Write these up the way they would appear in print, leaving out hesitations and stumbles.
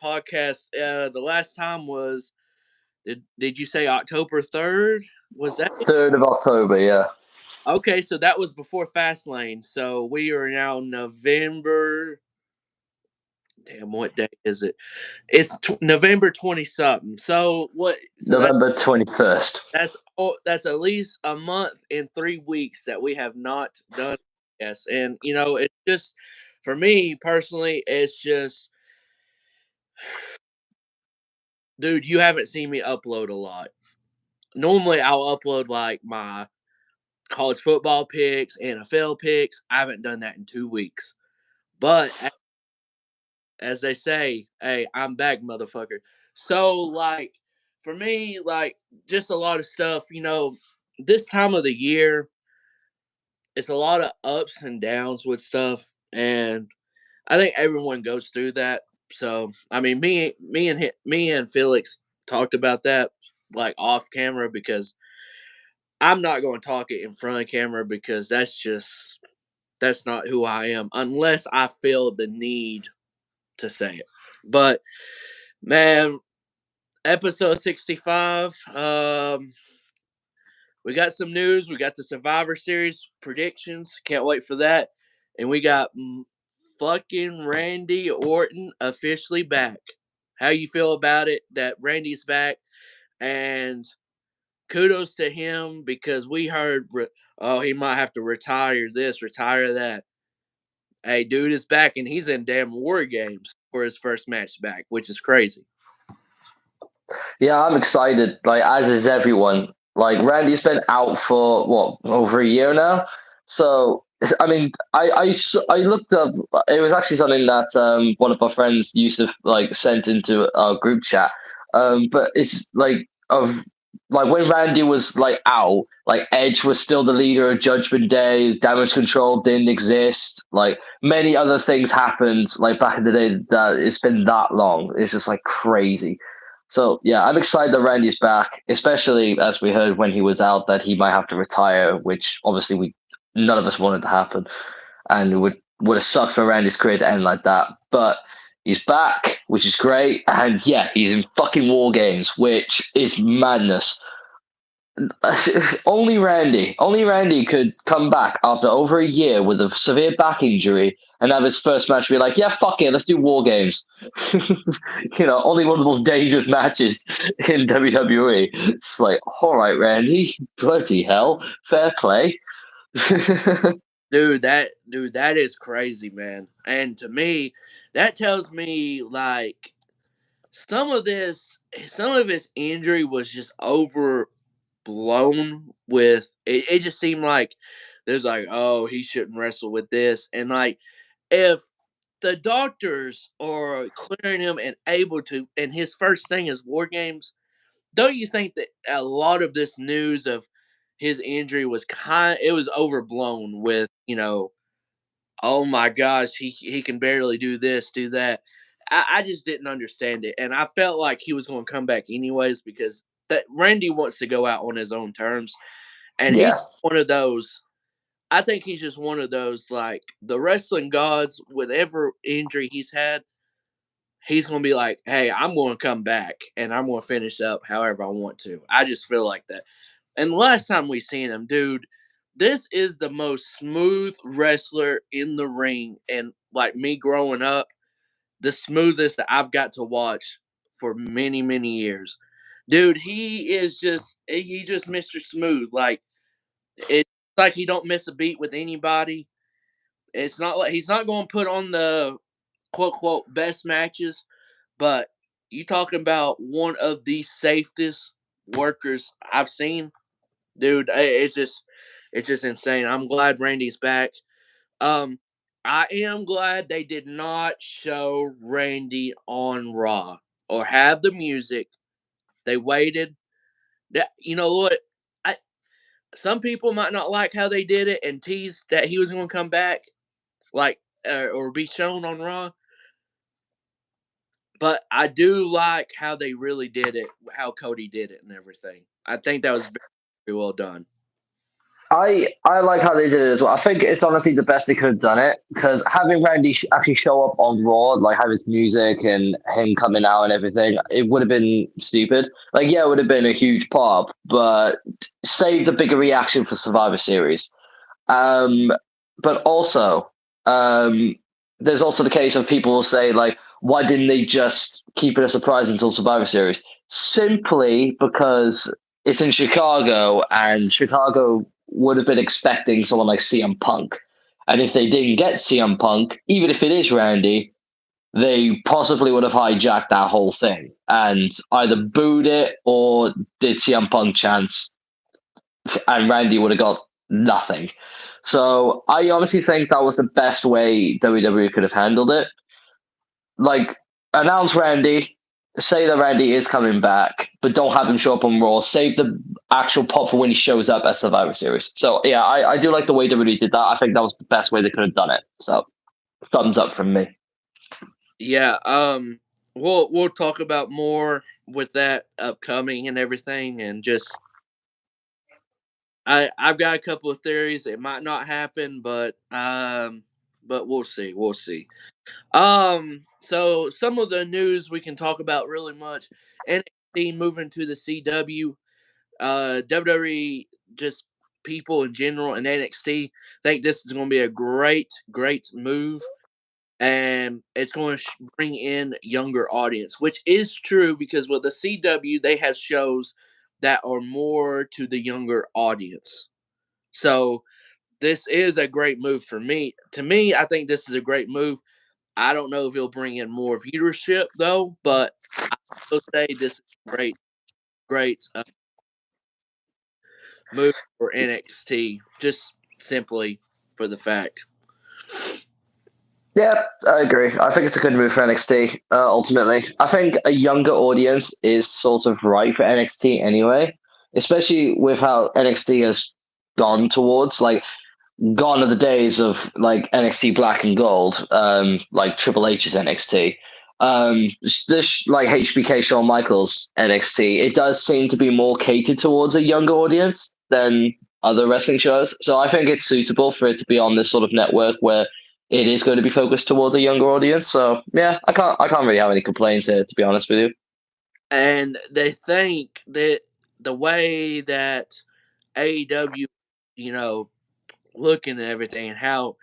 podcast. The last time was did you say October 3rd? Was that it? 3rd of October, yeah. Okay? So that was before Fastlane. So we are now November. Damn, what day is it? It's November 20 something. So what? So November 21st. that's at least a month and 3 weeks that we have not done. Yes, and it's just for me personally, it's just, dude, you haven't seen me upload a lot. Normally, I'll upload like my college football picks, NFL picks. I haven't done that in 2 weeks, but as they say, hey, I'm back, motherfucker. So, like, for me, like, just a lot of stuff, this time of the year, it's a lot of ups and downs with stuff. And I think everyone goes through that. So, I mean, me and Felix talked about that like off camera because I'm not going to talk it in front of camera because that's not who I am unless I feel the need to say it. But man, episode 65. We got some news. We got the Survivor Series predictions. Can't wait for that. And we got fucking Randy Orton officially back. How you feel about it that Randy's back? And kudos to him because we heard, oh, he might have to retire this, retire that. Hey, dude is back and he's in damn WarGames for his first match back, which is crazy. Yeah, I'm excited. Like, as is everyone. Like, Randy's been out for what, over a year now. So, I mean, I looked up. It was actually something that one of our friends Yusuf like sent into our group chat. But it's like when Randy was like out, like Edge was still the leader of Judgment Day. Damage Control didn't exist. Like many other things happened. Like back in the day, that it's been that long. It's just like crazy. So yeah, I'm excited that Randy's back, especially as we heard when he was out that he might have to retire, which obviously we none of us wanted to happen, and it would have sucked for Randy's career to end like that. But he's back, which is great, and yeah, he's in fucking War Games, which is madness. Only Randy could come back after over a year with a severe back injury and have his first match be like, yeah, fuck it, let's do War Games. Only one of the most dangerous matches in WWE. It's like, all right, Randy, bloody hell, fair play. Dude, that is crazy, man. And to me, that tells me like some of his injury was just overblown with it just seemed like there's like, oh, he shouldn't wrestle with this. And like if the doctors are clearing him and able to and his first thing is war games, don't you think that a lot of this news of his injury was it was overblown with, oh my gosh, he can barely do this, do that. I just didn't understand it, and I felt like he was going to come back anyways because that Randy wants to go out on his own terms, and he's Yeah. one of those. I think he's just one of those like the wrestling gods. Whatever injury he's had, he's going to be like, "Hey, I'm going to come back and I'm going to finish up however I want to." I just feel like that. And the last time we seen him, dude, this is the most smooth wrestler in the ring. And like me growing up, the smoothest that I've got to watch for many, many years. Dude, he just Mr. Smooth. Like it's like he don't miss a beat with anybody. It's not like he's not going to put on the quote quote best matches, but you talking about one of the safest workers I've seen, dude. It's just insane. I'm glad Randy's back. Um, I am glad they did not show Randy on Raw or have the music. They waited. That you know what? I Some people might not like how they did it and teased that he was going to come back, like or be shown on Raw. But I do like how they really did it, how Cody did it, and everything. I think that was very, very well done. I like how they did it as well. I think it's honestly the best they could have done it because having Randy actually show up on Raw, like have his music and him coming out and everything, it would have been stupid. Like, yeah, it would have been a huge pop, but save the bigger reaction for Survivor Series. Um, but also, um, there's also the case of people will say like, why didn't they just keep it a surprise until Survivor Series? Simply because it's in Chicago, and Chicago would have been expecting someone like CM Punk. And if they didn't get CM Punk, even if it is Randy, they possibly would have hijacked that whole thing and either booed it or did CM Punk chance, and Randy would have got nothing. So I honestly think that was the best way WWE could have handled it. Like, announce Randy, say that Randy is coming back, but don't have him show up on Raw. Save the actual pop for when he shows up at Survivor Series. So yeah, I do like the way WWE did that. I think that was the best way they could have done it. So thumbs up from me. Yeah, we'll talk about more with that upcoming and everything, and just I've got a couple of theories. It might not happen, but we'll see. We'll see. So some of the news we can talk about really much. NXT moving to the CW. WWE, just people in general, and NXT think this is going to be a great move, and it's going to bring in younger audience, which is true because with the CW they have shows that are more to the younger audience. So this is a great move for me. To me, I think this is a great move. I don't know if he'll bring in more viewership though, but I will say this is great move for NXT. Just simply for the fact. Yeah, I agree. I think it's a good move for NXT. Ultimately, I think a younger audience is sort of right for NXT anyway, especially with how NXT has gone towards. Like, gone are the days of like NXT Black and Gold, like Triple H's NXT. This like HBK Shawn Michaels NXT, it does seem to be more catered towards a younger audience than other wrestling shows. So I think it's suitable for it to be on this sort of network where it is going to be focused towards a younger audience. So yeah, I can't really have any complaints here, to be honest with you. And they think that the way that AEW, you know, looking and everything, and how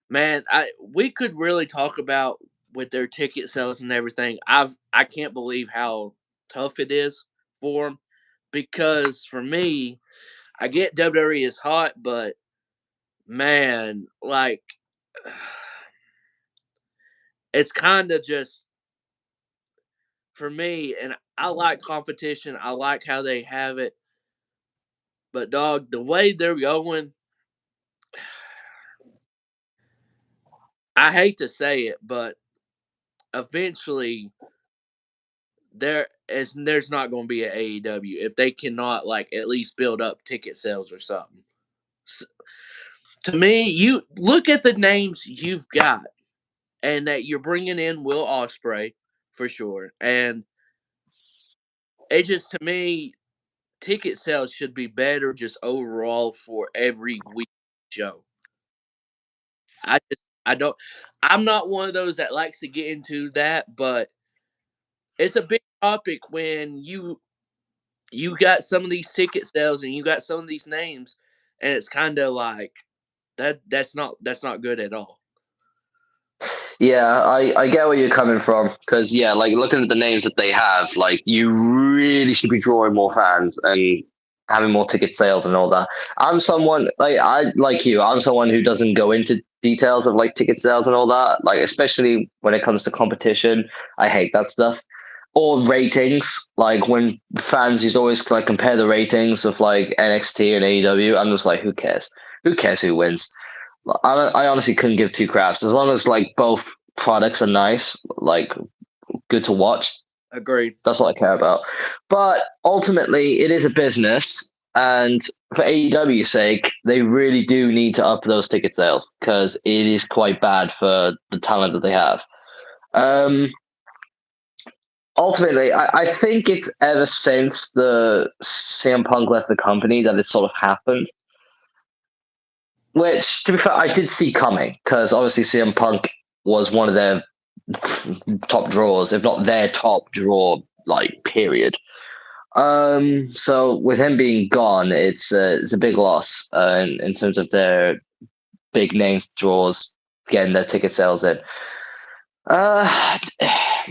man, we could really talk about with their ticket sales and everything. I can't believe how tough it is for them because for me, I get WWE is hot, but man, like it's kind of just for me, and I like competition. I like how they have it, but dog, the way they're going, I hate to say it, but eventually there's not going to be an AEW if they cannot like at least build up ticket sales or something. To me, you look at the names you've got, and that you're bringing in Will Ospreay for sure, and it just to me ticket sales should be better just overall for every week show. I don't I'm not one of those that likes to get into that, but it's a big topic when you got some of these ticket sales and you got some of these names, and it's kind of like that's not good at all. Yeah, I get where you're coming from because yeah, like looking at the names that they have, like you really should be drawing more fans and having more ticket sales and all that. I'm someone like I like you. I'm someone who doesn't go into details of like ticket sales and all that. Like especially when it comes to competition, I hate that stuff. Or ratings, like when fans used to always like compare the ratings of like NXT and AEW. I'm just like, who cares? Who cares who wins? I honestly couldn't give two craps as long as like both products are nice, like good to watch. Agreed. That's what I care about. But ultimately, it is a business, and for AEW's sake, they really do need to up those ticket sales because it is quite bad for the talent that they have. Um, Ultimately, I think it's ever since the CM Punk left the company that it sort of happened. which, to be fair, I did see coming because obviously CM Punk was one of their top draws, if not their top draw, like period. So with him being gone, it's a big loss in terms of their big names draws getting their ticket sales in. Uh,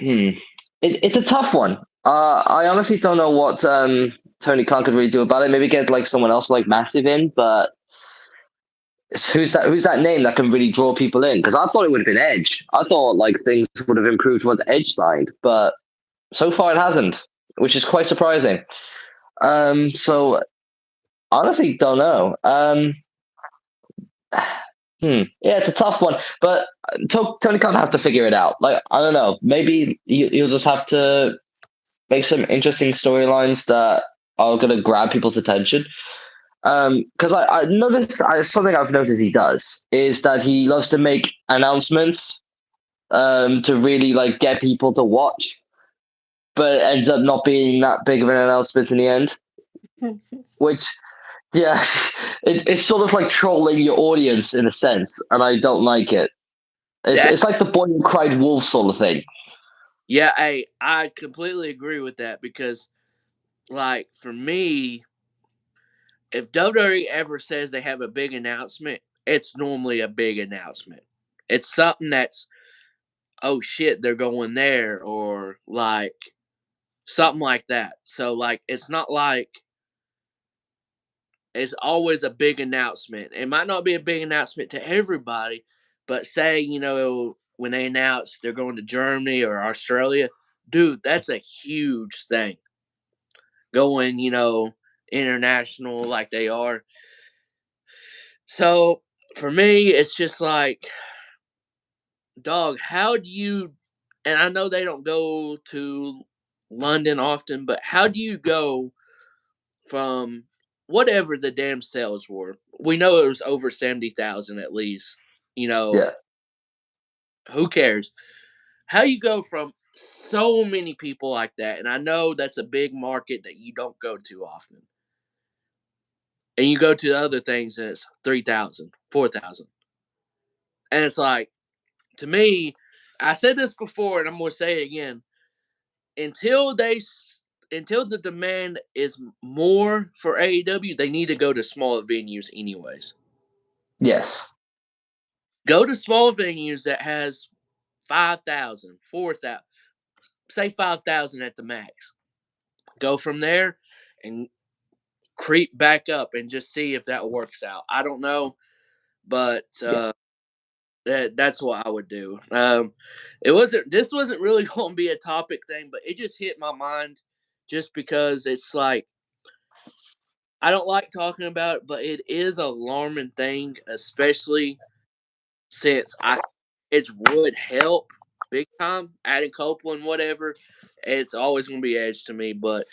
it's a tough one. I honestly don't know what Tony Khan could really do about it. Maybe get like someone else like Massive in, but who's that name that can really draw people in? Because I thought it would have been Edge. I thought like things would have improved once Edge signed, but so far it hasn't, which is quite surprising. So honestly, don't know. Yeah, it's a tough one, but Tony Khan have to figure it out. Like I don't know, maybe you'll just have to make some interesting storylines that are going to grab people's attention. Because I noticed something I've noticed he does is that he loves to make announcements to really like get people to watch, but it ends up not being that big of an announcement in the end. Which, yeah, it's sort of like trolling your audience in a sense, and I don't like it. That It's like the boy who cried wolf sort of thing. yeah, I completely agree with that because like for me, if WWE ever says they have a big announcement, it's normally a big announcement. It's something that's oh shit, they're going there or like something like that. So like it's not like it's always a big announcement. It might not be a big announcement to everybody, but say, when they announce they're going to Germany or Australia, dude, that's a huge thing. Going, international like they are. So for me, it's just like, dog, how do you, and I know they don't go to London often, but how do you go from whatever the damn sales were? We know it was over 70,000 at least. You know, Yeah, who cares? How you go from so many people like that, and I know that's a big market that you don't go to often. And you go to the other things and it's 3,000, 4,000, and it's like, to me, I said this before and I'm going to say it again. Until until the demand is more for AEW, they need to go to smaller venues anyways. yes, Go to small venues that has 5,000, 4,000, say 5,000 at the max. Go from there and creep back up and just see if that works out. I don't know, but yeah, that's what I would do. This wasn't really going to be a topic thing, but it just hit my mind just because it's like I don't like talking about it, but it is an alarming thing, especially since it would help big time adding Copeland, whatever. It's always going to be Edge to me, but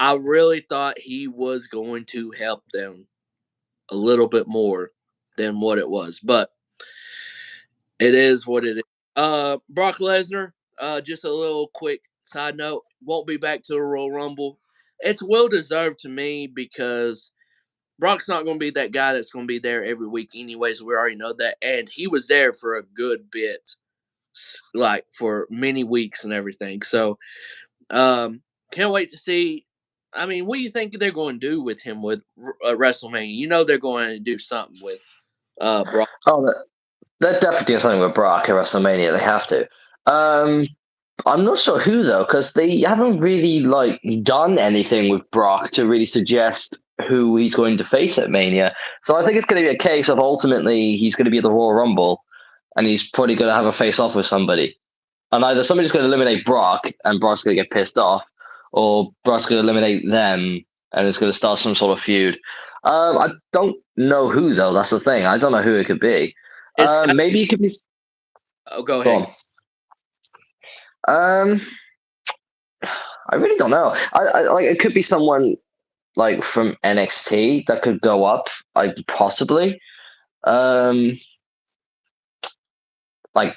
I really thought he was going to help them a little bit more than what it was, but it is what it is. Brock Lesnar, just a little quick side note, won't be back to the Royal Rumble. It's well deserved to me because Brock's not going to be that guy that's going to be there every week, anyways. We already know that, and he was there for a good bit, like for many weeks and everything. So, can't wait to see. I mean, what do you think they're going to do with him with WrestleMania? You know they're going to do something with Brock. oh, they're definitely doing something with Brock at WrestleMania. They have to. Um, I'm not sure who though, because they haven't really like done anything with Brock to really suggest who he's going to face at Mania. So I think it's going to be a case of ultimately he's going to be at the Royal Rumble, and he's probably going to have a face off with somebody, and either somebody's going to eliminate Brock, and Brock's going to get pissed off, or Brock's going to eliminate them, and it's going to start some sort of feud. I don't know who though. That's the thing. I don't know who it could be. It's Maybe it could be. oh, go Go ahead. on. Um, I really don't know. I like it could be someone like from NXT that could go up, like possibly. Um, like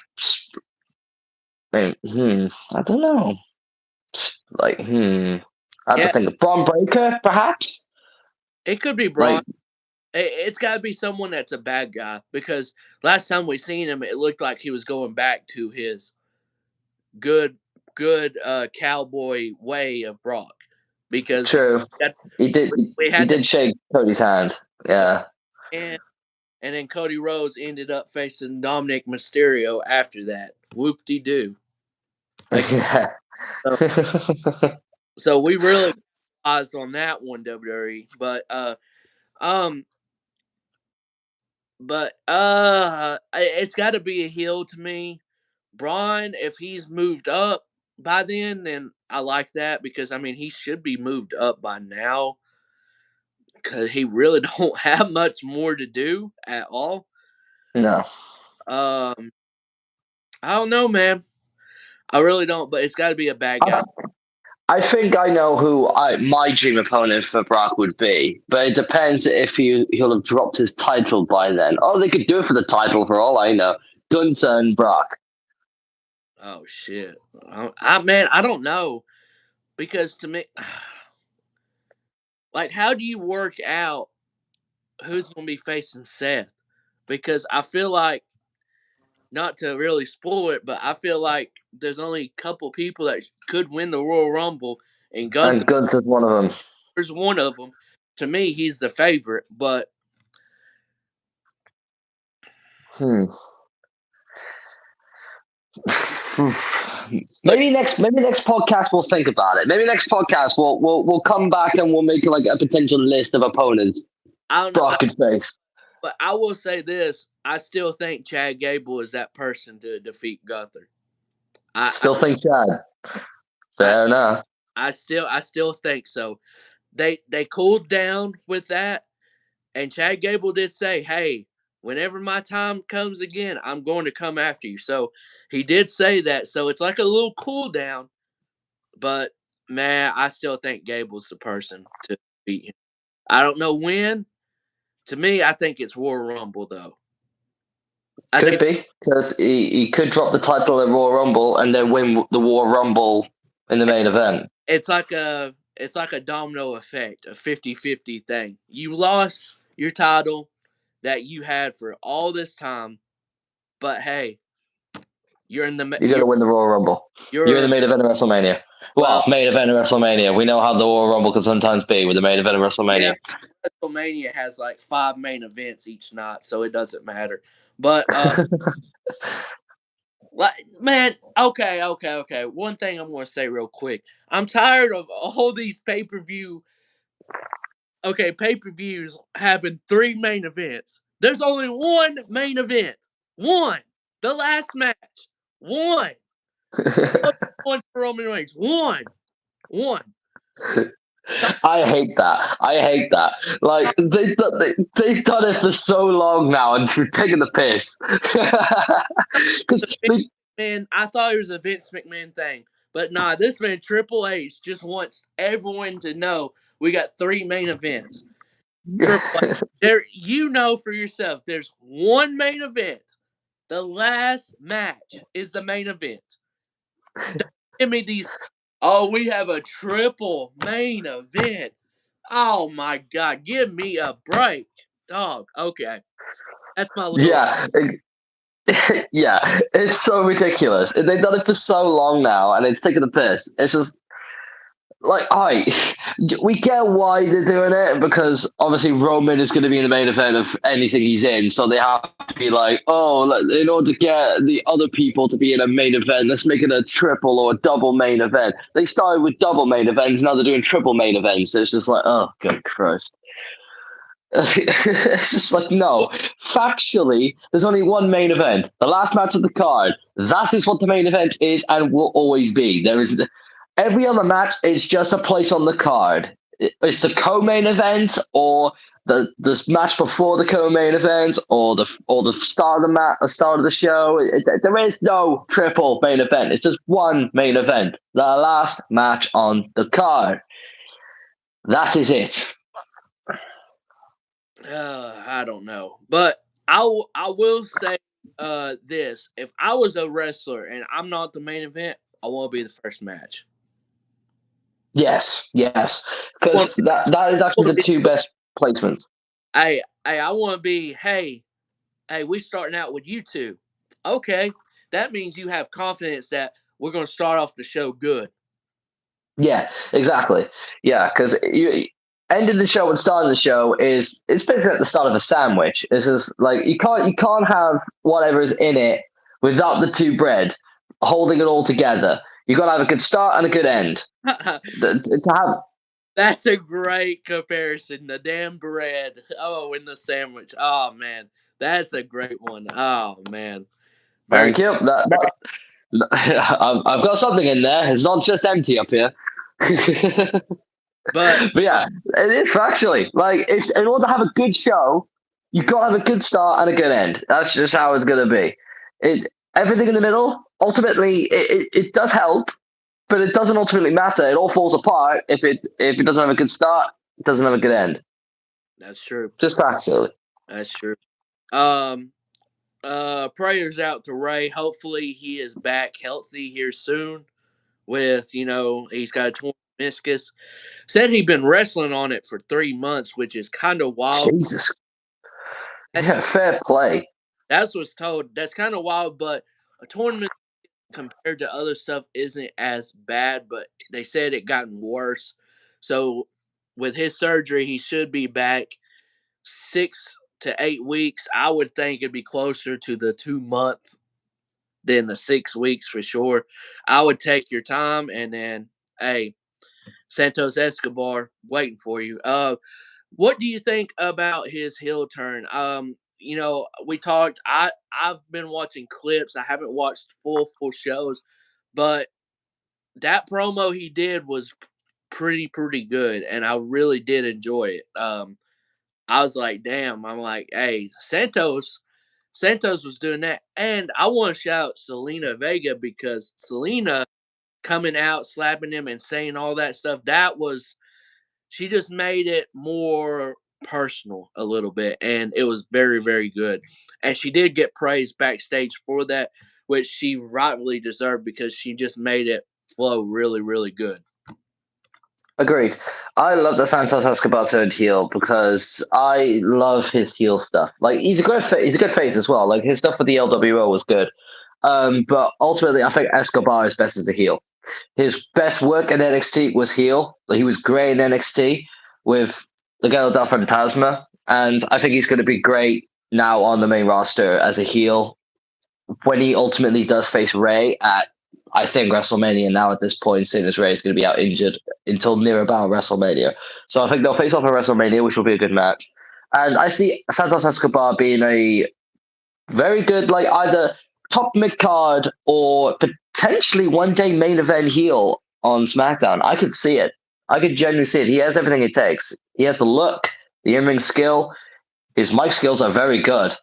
I don't know. Like I have to Yeah, think of Braun Breaker, perhaps. it could be Like Brock. It's got to be someone that's a bad guy because last time we seen him, it looked like he was going back to his good, good cowboy way of Brock because True. that, He did. we He had that did shake Cody's hand. Yeah. and then Cody Rhodes ended up facing Dominic Mysterio after that. Whoop de doo. Yeah. So, so we really paused on that one, WWE. Um, it's got to be a heel to me. Braun, if he's moved up by then I like that because I mean he should be moved up by now because he really don't have much more to do at all. No. Um, I don't know, man. I really don't, but it's got to be a bad guy. I, I think I know who my dream opponent for Brock would be, but it depends if he'll have dropped his title by then. Oh, they could do it for the title for all I know. Gunther and Brock. Oh shit, man, I don't know because to me, like, how do you work out who's going to be facing Seth? Because I feel like not to really spoil it, but I feel like there's only a couple people that could win the Royal Rumble, and And Gunther's one of them. Gunther's one of them. To me, he's the favorite, but Hmm. but maybe next podcast we'll think about it. Maybe next podcast we'll come back and we'll make like a potential list of opponents I don't know. Brock could face. But I will say this: I still think Chad Gable is that person to defeat Gunther. Still think Chad. Fair enough. I still think so. They cooled down with that, and Chad Gable did say, "Hey, whenever my time comes again, I'm going to come after you." So he did say that. So it's like a little cool down. But man, I still think Gable's the person to beat him. I don't know when. To me, I think it's War Rumble though. I Could think be because he could drop the title at Royal Rumble and then win the War Rumble in the main event. it's like a domino effect, a 50-50 thing. You lost your title that you had for all this time, but hey, you're in the You're gonna win the Royal Rumble. You're in the you're main event of WrestleMania. Well, well, main event of WrestleMania. We know how the Royal Rumble can sometimes be with the main event of yeah. WrestleMania. WrestleMania has like 5 main events each night, so it doesn't matter. But like, man, okay. One thing I'm gonna say real quick. I'm tired of all these pay-per-views having 3 main events. There's only one main event. One. The last match. One. One for Roman Reigns. One. I hate that. I hate that. Like they've done it for so long now, and you're taking the piss. Because Man, I thought it was a Vince McMahon thing. But nah, this man Triple H just wants everyone to know we got 3 main events. Triple H. There, you know for yourself, there's one main event. The last match is the main event. Don't give me these. Oh, we have a triple main event. Oh my god, give me a break, dog. Okay, that's my little. yeah, yeah, it's so ridiculous. They've done it for so long now, and it's taking the piss. It's just like, we get why they're doing it because obviously Roman is going to be in the main event of anything he's in, so they have to be like, oh, in order to get the other people to be in a main event, let's make it a triple or a double main event. They started with double main events, now they're doing triple main events. So it's just like, oh, good Christ. It's just like, no. Factually, there's only one main event. The last match of the card. That is what the main event is and will always be. There is every other match is just a place on the card. It's the co-main event or the match before the co-main event or the start of the start of the show. There is no triple main event. It's just one main event. The last match on the card. That is it. I don't know, but I will say this: if I was a wrestler and I'm not the main event, I want to be the first match. Yes, because that is actually the two best placements. Hey, I want to be. Hey, we starting out with you two. Okay, that means you have confidence that we're going to start off the show good. Yeah, exactly. Yeah, because you ending the show and starting the show is it's basically at the start of a sandwich. It's just like you can't have whatever is in it without the two bread holding it all together. You got to have a good start and a good end. To have That's a great comparison. The damn bread. Oh, and the sandwich. Oh man, that's a great one. Oh man, very. thank you. I've got something in there. It's not just empty up here. But But yeah, it is factually like it's in order to have a good show, you got to have a good start and a good end. That's just how it's gonna be. It everything in the middle ultimately it does help, but it doesn't ultimately matter. It all falls apart if it doesn't have a good start, it doesn't have a good end. that's true. Just factually. That's true. Um. Prayers out to Ray. Hopefully, he is back healthy here soon. With he's got a torn meniscus. Said he'd been wrestling on it for 3 months, which is kind of wild. Jesus. Yeah, fair play. That's what's told. That's kind of wild, but a tournament compared to other stuff isn't as bad. But they said it gotten worse. So with his surgery, he should be back 6 to 8 weeks. I would think it'd be closer to the 2 month than the 6 weeks for sure. I would take your time, and then hey, Santos Escobar waiting for you. What do you think about his heel turn? We talked. I've been watching clips. I haven't watched full shows, but that promo he did was pretty good, and I really did enjoy it. I was like, damn. I'm like, hey, Santos was doing that, and I want to shout out Selena Vega because Selena coming out slapping him and saying all that stuff. She just made it more personal a little bit, and it was very good. And she did get praised backstage for that, which she rightfully deserved because she just made it flow really good. Agreed. I love that Santos Escobar turned heel because I love his heel stuff. Like he's a good face as well. Like his stuff with the LWO was good. But ultimately, I think Escobar is best as a heel. His best work in NXT was heel. Like, he was great in NXT with Legado del Fantasma, and I think he's going to be great now on the main roster as a heel when he ultimately does face Ray at I think WrestleMania now at this point, seeing as Ray is going to be out injured until near about WrestleMania. So I think they'll face off at WrestleMania, which will be a good match. And I see Santos Escobar being a very good, like either top mid card or potentially one day main event heel on SmackDown. I could see it. I could genuinely see it. He has everything it takes. He has the look, the in-ring skill. His mic skills are very good.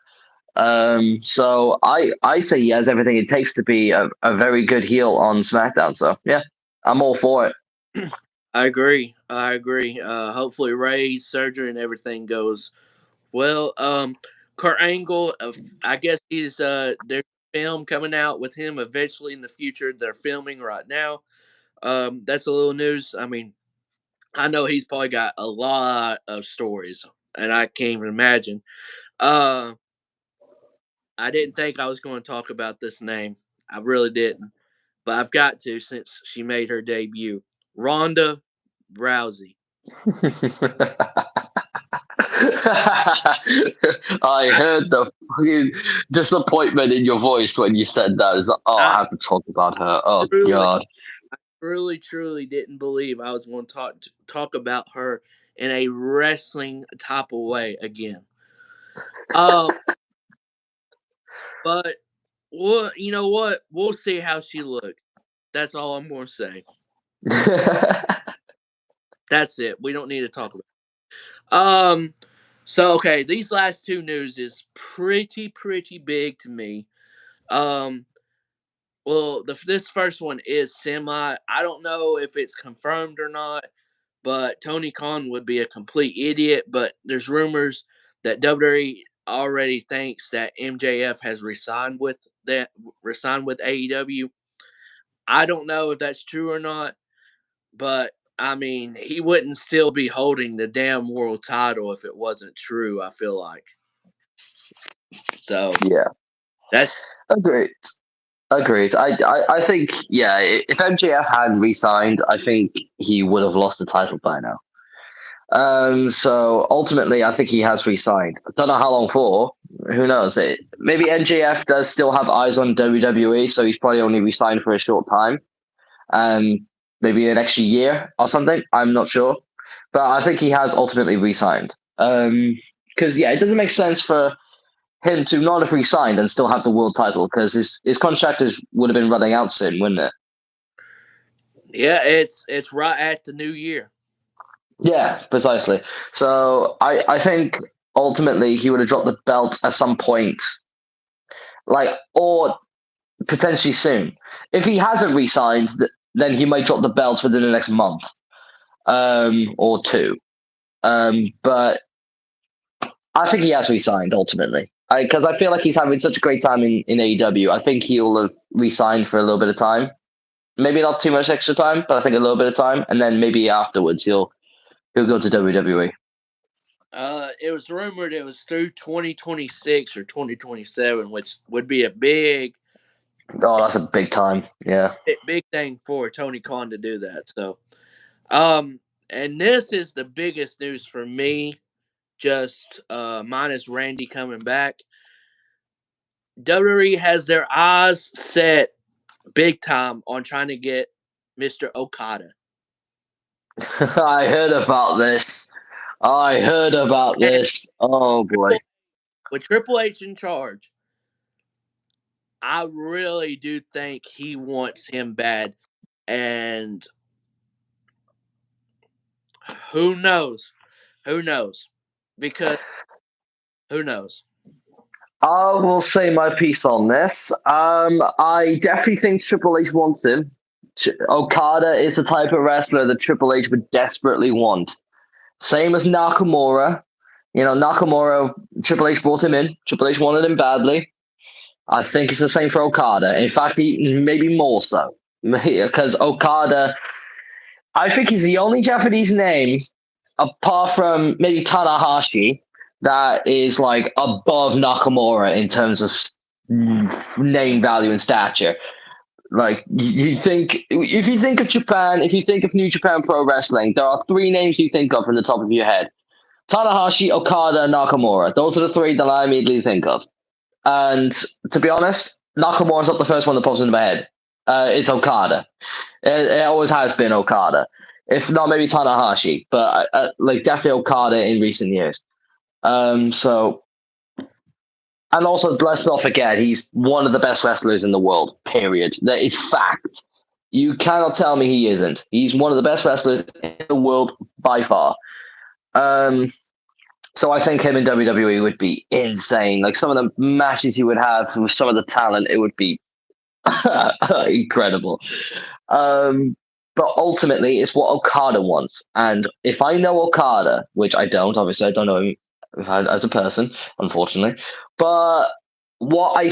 So I say he has everything it takes to be a very good heel on SmackDown. So yeah, I'm all for it. I agree. Hopefully Ray's surgery and everything goes well. Kurt Angle, I guess there's a film coming out with him eventually in the future. They're filming right now. That's a little news. I mean, I know he's probably got a lot of stories, and I can't even imagine. Uh, I didn't think I was going to talk about this name. I really didn't, but I've got to since she made her debut. Ronda Rousey. I heard the fucking disappointment in your voice when you said that. It's like, oh, I I have to talk about her. Oh truly, God. truly didn't believe I was going to talk about her in a wrestling type of way again. Um, but well, you know what? We'll see how she looks. That's all I'm going to say. That's it. We don't need to talk about it. So okay, these last two news is pretty big to me. Um, well, this first one is semi. I don't know if it's confirmed or not, but Tony Khan would be a complete idiot. But there's rumors that WWE already thinks that MJF has resigned with AEW. I don't know if that's true or not, but I mean, he wouldn't still be holding the damn world title if it wasn't true, I feel like. So Yeah, that's agreed. Agreed. I think, yeah, if MJF had re-signed, I think he would have lost the title by now. So ultimately, I think he has re-signed. I don't know how long for. Who knows? Maybe MJF does still have eyes on WWE, so he's probably only re-signed for a short time. Maybe an extra year or something. I'm not sure, but I think he has ultimately re-signed. Because yeah, it doesn't make sense for him to not have re-signed and still have the world title because his contract would have been running out soon, wouldn't it? yeah, it's right at the new year. Yeah, precisely. So I think ultimately he would have dropped the belt at some point, like or potentially soon. If he hasn't re-signed, then he might drop the belt within the next month, or two. But I think he has re-signed ultimately. Because I feel like he's having such a great time in AEW. I think he'll have re-signed for a little bit of time. Maybe not too much extra time, but I think a little bit of time, and then maybe afterwards he'll go to WWE. It was rumored it was through 2026 or 2027, which would be a Oh, that's a big time. Yeah. big thing for Tony Khan to do that. So, um, and this is the biggest news for me. Just minus Randy coming back. WWE has their eyes set big time on trying to get Mr. Okada. I heard about this. I heard about And this. Oh boy. with Triple H in charge, I really do think he wants him bad. And who knows? Who knows? Because who knows? I will say my piece on this. I definitely think Triple H wants him. Okada is the type of wrestler that Triple H would desperately want. Same as Nakamura. You know, Nakamura, Triple H brought him in. Triple H wanted him badly. I think it's the same for Okada. In fact, maybe more so. Because Okada, I think he's the only Japanese name, apart from maybe Tanahashi, that is like above Nakamura in terms of name value and stature. Like you think, if you think of Japan, if you think of New Japan Pro Wrestling, there are three names you think of from the top of your head: Tanahashi, Okada, and Nakamura. Those are the three that I immediately think of. And to be honest, Nakamura's not the first one that pops into my head. It's Okada. It always has been Okada. If not, maybe Tanahashi, but like definitely Okada in recent years. So, and also let's not forget, he's one of the best wrestlers in the world. Period. That is fact. You cannot tell me he isn't. He's one of the best wrestlers in the world by far. Um, so I think him in WWE would be insane. Like some of the matches he would have with some of the talent, it would be incredible. Um, but ultimately, it's what Okada wants. And if I know Okada, which I don't, obviously, I don't know him as a person, unfortunately. But what I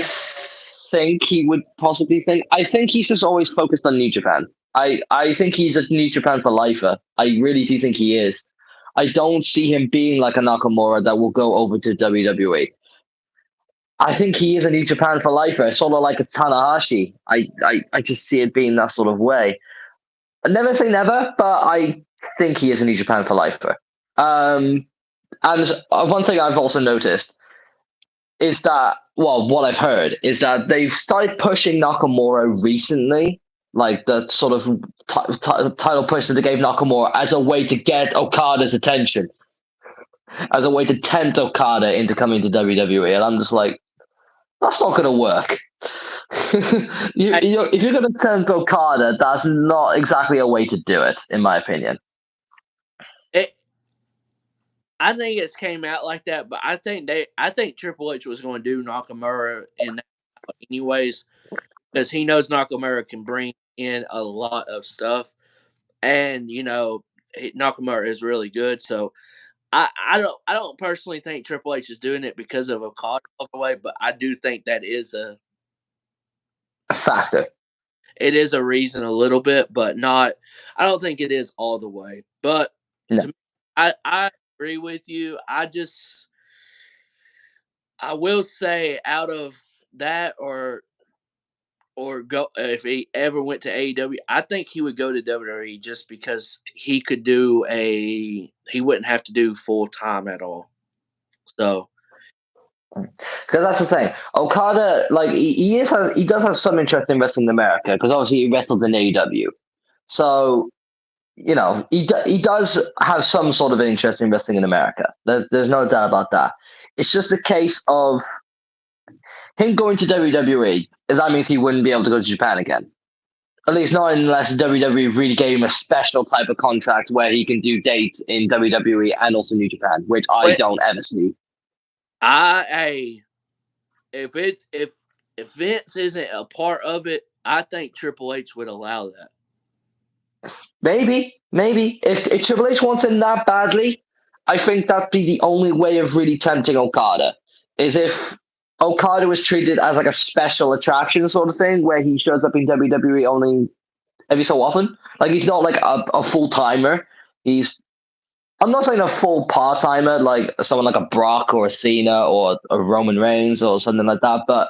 think he would possibly think, I think he's just always focused on New Japan. I think he's a New Japan for lifer. I really do think he is. I don't see him being like a Nakamura that will go over to WWE. I think he is a New Japan for lifer, sort of like a Tanahashi. I just see it being that sort of way. I never say never, but I think he is a New Japan for lifer. And one thing I've also noticed is that, well, what I've heard is that they've started pushing Nakamura recently, like the sort of title push that they gave Nakamura as a way to get Okada's attention, as a way to tempt Okada into coming to WWE. And I'm just like, that's not going to work. If you're going to tempt Okada, that's not exactly a way to do it, in my opinion. I think it's came out like that, but I think Triple H was going to do Nakamura in that anyways, because he knows Nakamura can bring in a lot of stuff, and Nakamura is really good. So I don't personally think Triple H is doing it because of Okada all the way, but I do think that is A factor. it is a reason a little bit, but not. I don't think it is all the way. But No. to me, I agree with you. I will say out of that or go if he ever went to AEW, I think he would go to WWE just because he wouldn't have to do full time at all. So Because that's the thing. Okada, like he does have some interesting wrestling in America because obviously he wrestled in AEW. So he does have some sort of interesting wrestling in America. There's no doubt about that. It's just a case of him going to WWE. That means he wouldn't be able to go to Japan again. At least not unless WWE really gave him a special type of contract where he can do dates in WWE and also New Japan, which I but don't ever see. I if Vince isn't a part of it, I think Triple H would allow that. Maybe. If Triple H wants him that badly, I think that'd be the only way of really tempting Okada. Is if Okada was treated as like a special attraction sort of thing, where he shows up in WWE only every so often. Like he's not like a full timer. I'm not saying a full part timer, like someone like a Brock or a Cena or a Roman Reigns or something like that, but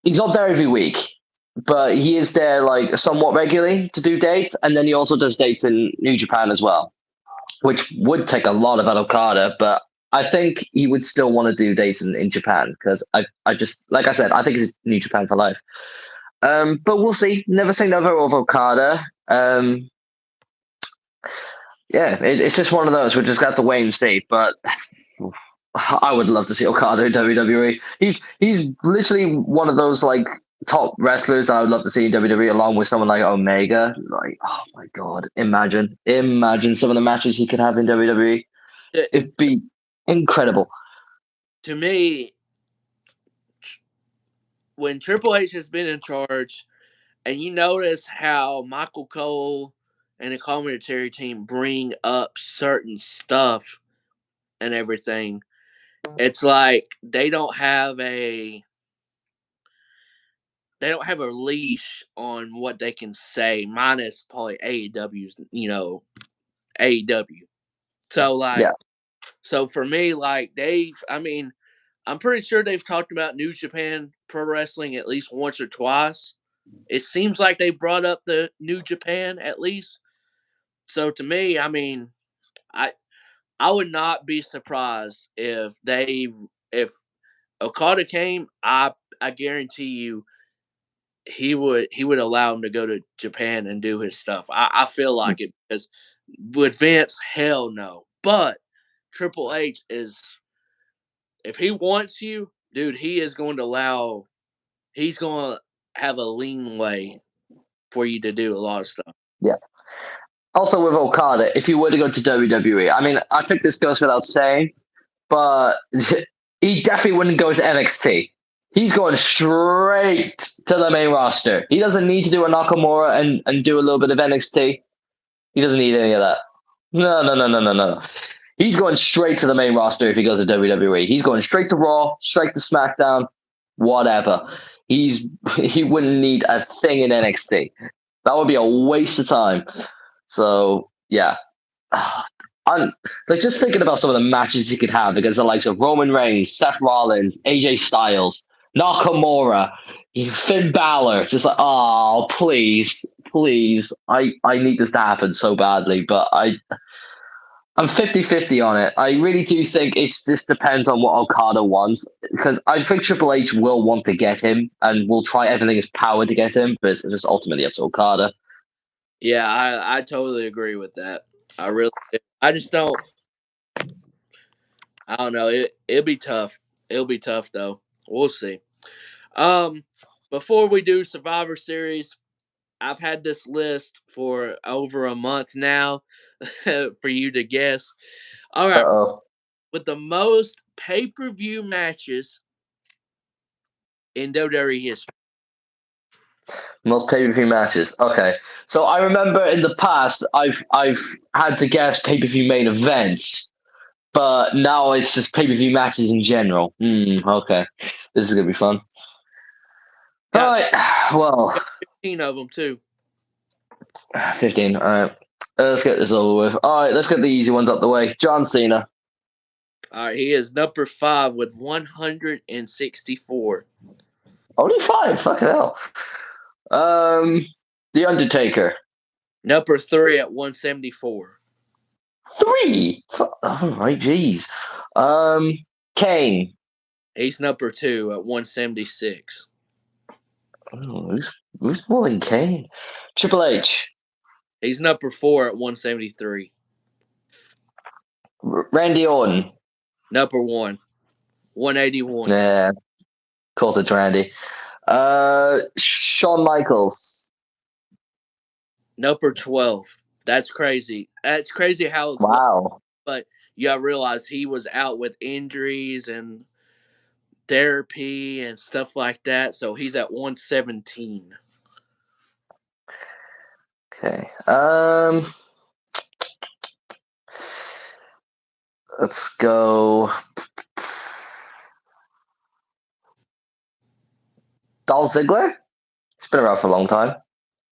he's not there every week. But he is there like somewhat regularly to do dates, and then he also does dates in New Japan as well, which would take a lot of Okada, but I think he would still want to do dates in Japan because I just like I said, I think it's New Japan for life. But we'll see. Never say never of Okada. Yeah, it's just one of those. We just got to wait and see. But I would love to see Okada in WWE. He's literally one of those like top wrestlers that I would love to see in WWE, along with someone like Omega. Like, oh my god, imagine some of the matches he could have in WWE. It'd be incredible. To me, when Triple H has been in charge, and you notice how Michael Cole and the commentary team bring up certain stuff and everything, it's like they don't have a leash on what they can say, minus probably AEW's, AEW. So like, Yeah, so for me, like I'm pretty sure they've talked about New Japan Pro Wrestling at least once or twice. It seems like they brought up the New Japan at least. So to me, I I would not be surprised if Okada came. I guarantee you he would allow him to go to Japan and do his stuff. I feel like it because with Vince, hell no. But Triple H is if he wants you, dude, he is going to allow. He's going to have a lean way for you to do a lot of stuff. yeah. Also with Okada, if he were to go to WWE, I mean, I think this goes without saying, but he definitely wouldn't go to NXT. He's going straight to the main roster. He doesn't need to do a Nakamura and do a little bit of NXT. He doesn't need any of that. No. He's going straight to the main roster if he goes to WWE. He's going straight to Raw, straight to SmackDown, whatever. He wouldn't need a thing in NXT. That would be a waste of time. So yeah, I'm like just thinking about some of the matches he could have against the likes of Roman Reigns, Seth Rollins, AJ Styles, Nakamura, Finn Balor. Just like, oh, please, I need this to happen so badly, but I'm 50-50 on it. I really do think this depends on what Okada wants because I think Triple H will want to get him and will try everything in his power to get him, but it's just ultimately up to Okada. Yeah, I totally agree with that. I just don't. I don't know. It'll be tough. It'll be tough though. We'll see. Um, Before we do Survivor Series, I've had this list for over a month now for you to guess. All right, Uh-oh. with the most pay-per-view matches in WWE history. Most pay-per-view matches. Okay. So I remember in the past I've had to guess pay-per-view main events, but now it's just pay-per-view matches in general. Okay. This is gonna be fun. All Got right. Well. 15 of them too. 15. All right. Let's get this over with. All right, let's get the easy ones out the way. John Cena. All right, he is number 5 with 164. Only 5. Fucking hell. The Undertaker. Number 3 at 174. 3. Oh my jeez. Kane. He's number 2 at 176. Oh, who's more than Kane? Triple H. He's number 4 at 173. Randy Orton. Number 1, 181. Yeah, of course it's Randy. Shawn Michaels. Number 12. That's crazy. That's crazy how, Wow. but you gotta realize he was out with injuries and therapy and stuff like that. So he's at 117. Okay. Let's go. Dolph Ziggler. He's been around for a long time.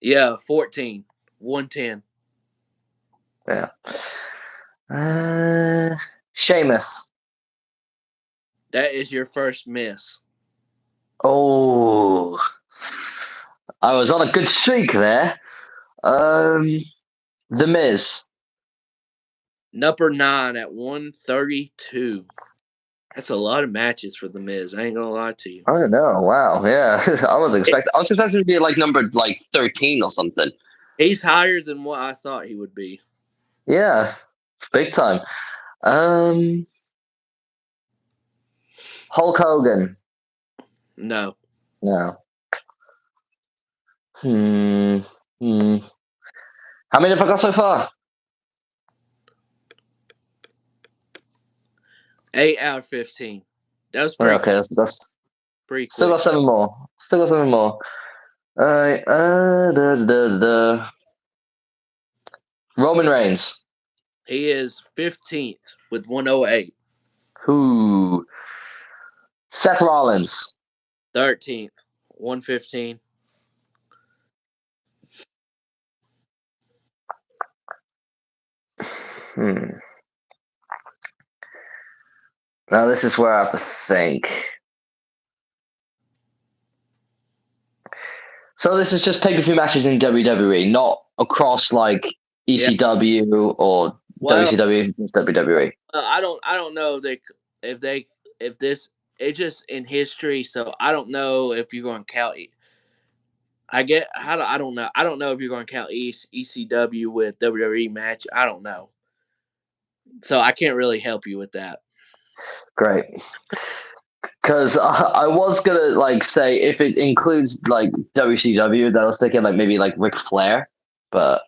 Yeah, 14. 110. Yeah. Sheamus. That is your first miss. Oh, I was on a good streak there. The Miz. Number 9 at 132. That's a lot of matches for the Miz. I ain't gonna lie to you. I don't know. Wow. Yeah. I was expecting to be like number like 13 or something. He's higher than what I thought he would be. Yeah. Big time. Hulk Hogan. No. No. Hmm. How many have I got so far? 8 out of 15. That was pretty, Okay, that's pretty still quick. got 7 more. All right. Roman Reigns. He is 15th with 108. Who? Seth Rollins. 13th, 115. Now this is where I have to think. So this is just pay-per-view matches in WWE, not across like ECW or Well, WCW, WWE. I don't know if this it's just in history, so I don't know if you're going to count. I don't know. I don't know if you're going to count ECW with WWE match. I don't know, so I can't really help you with that. Great. Because I was gonna like say if it includes like WCW, then I was thinking like maybe like Ric Flair, but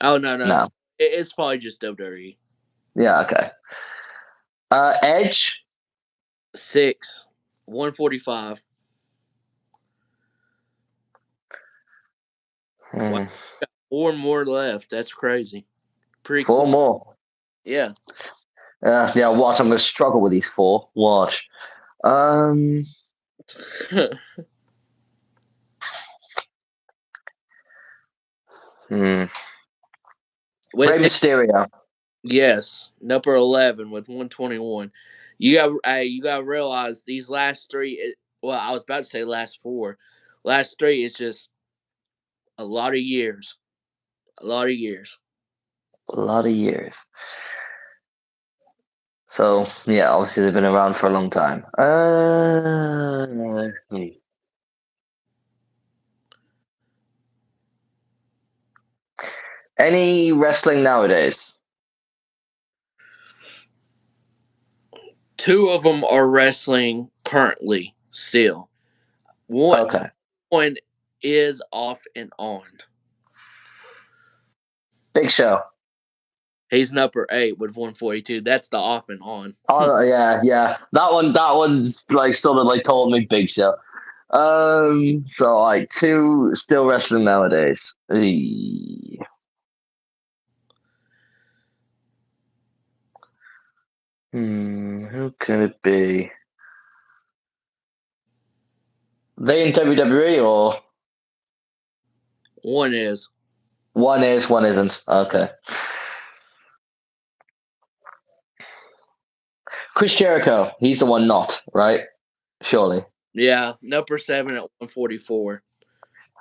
Oh no. no. It's probably just WWE. Yeah, okay. Edge. 6, 145. Wow, 4 more left. That's crazy. Pretty 4 cool. more. Yeah. Yeah. Watch. I'm gonna struggle with these 4. Watch. Rey Mysterio. Yes, number 11 with 121. You got to realize these last 3. Well, I was about to say last 4. Last 3 is just a lot of years. A lot of years. A lot of years. So yeah, obviously they've been around for a long time. Any wrestling nowadays? 2 of them are wrestling currently still. Okay. One is off and on. Big Show. He's number 8 with 142. That's the off and on. Oh yeah. That one's like sort of like told me Big Show. So like 2 still wrestling nowadays. Who can it be? They in WWE or One is. One is, one isn't. Okay. Chris Jericho, he's the one not, right? Surely. Yeah, number 7 at 144.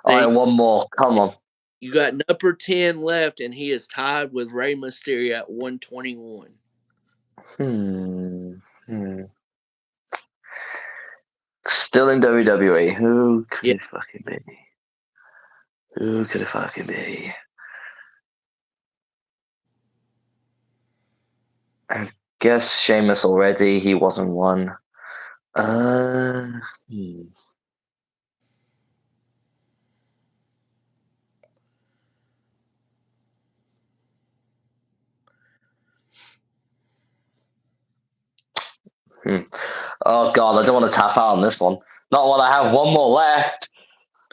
All right, Then one more. Come on. you got number 10 left, and he is tied with Rey Mysterio at 121. Still in WWE. Who could Yeah. it fucking be? Who could it fucking be? I guess Sheamus already. He wasn't one. Hmm. Oh god, I don't want to tap out on this one. Not while I have one more left.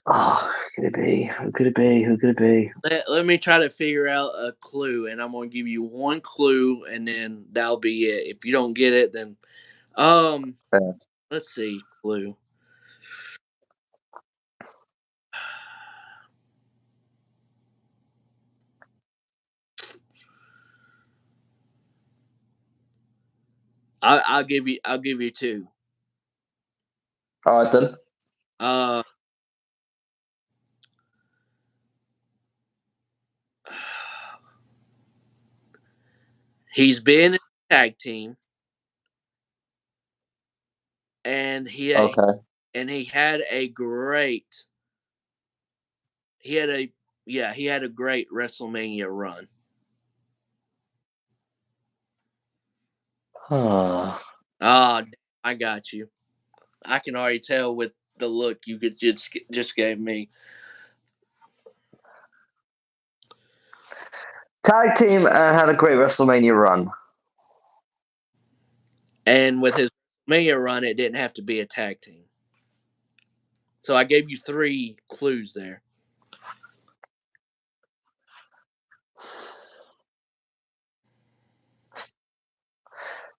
Oh, who could it be? Who could it be? Who could it be? Let me try to figure out a clue, and I'm gonna give you one clue, and then that'll be it. If you don't get it, then Yeah. let's see, clue. I'll give you two. All right then. Uh, he's been in a tag team, and Okay. he had a great he had a he had a great WrestleMania run. Ah, I got you. I can already tell with the look you could just gave me. Tag team had a great WrestleMania run. And with his WrestleMania run, it didn't have to be a tag team. So I gave you 3 clues there.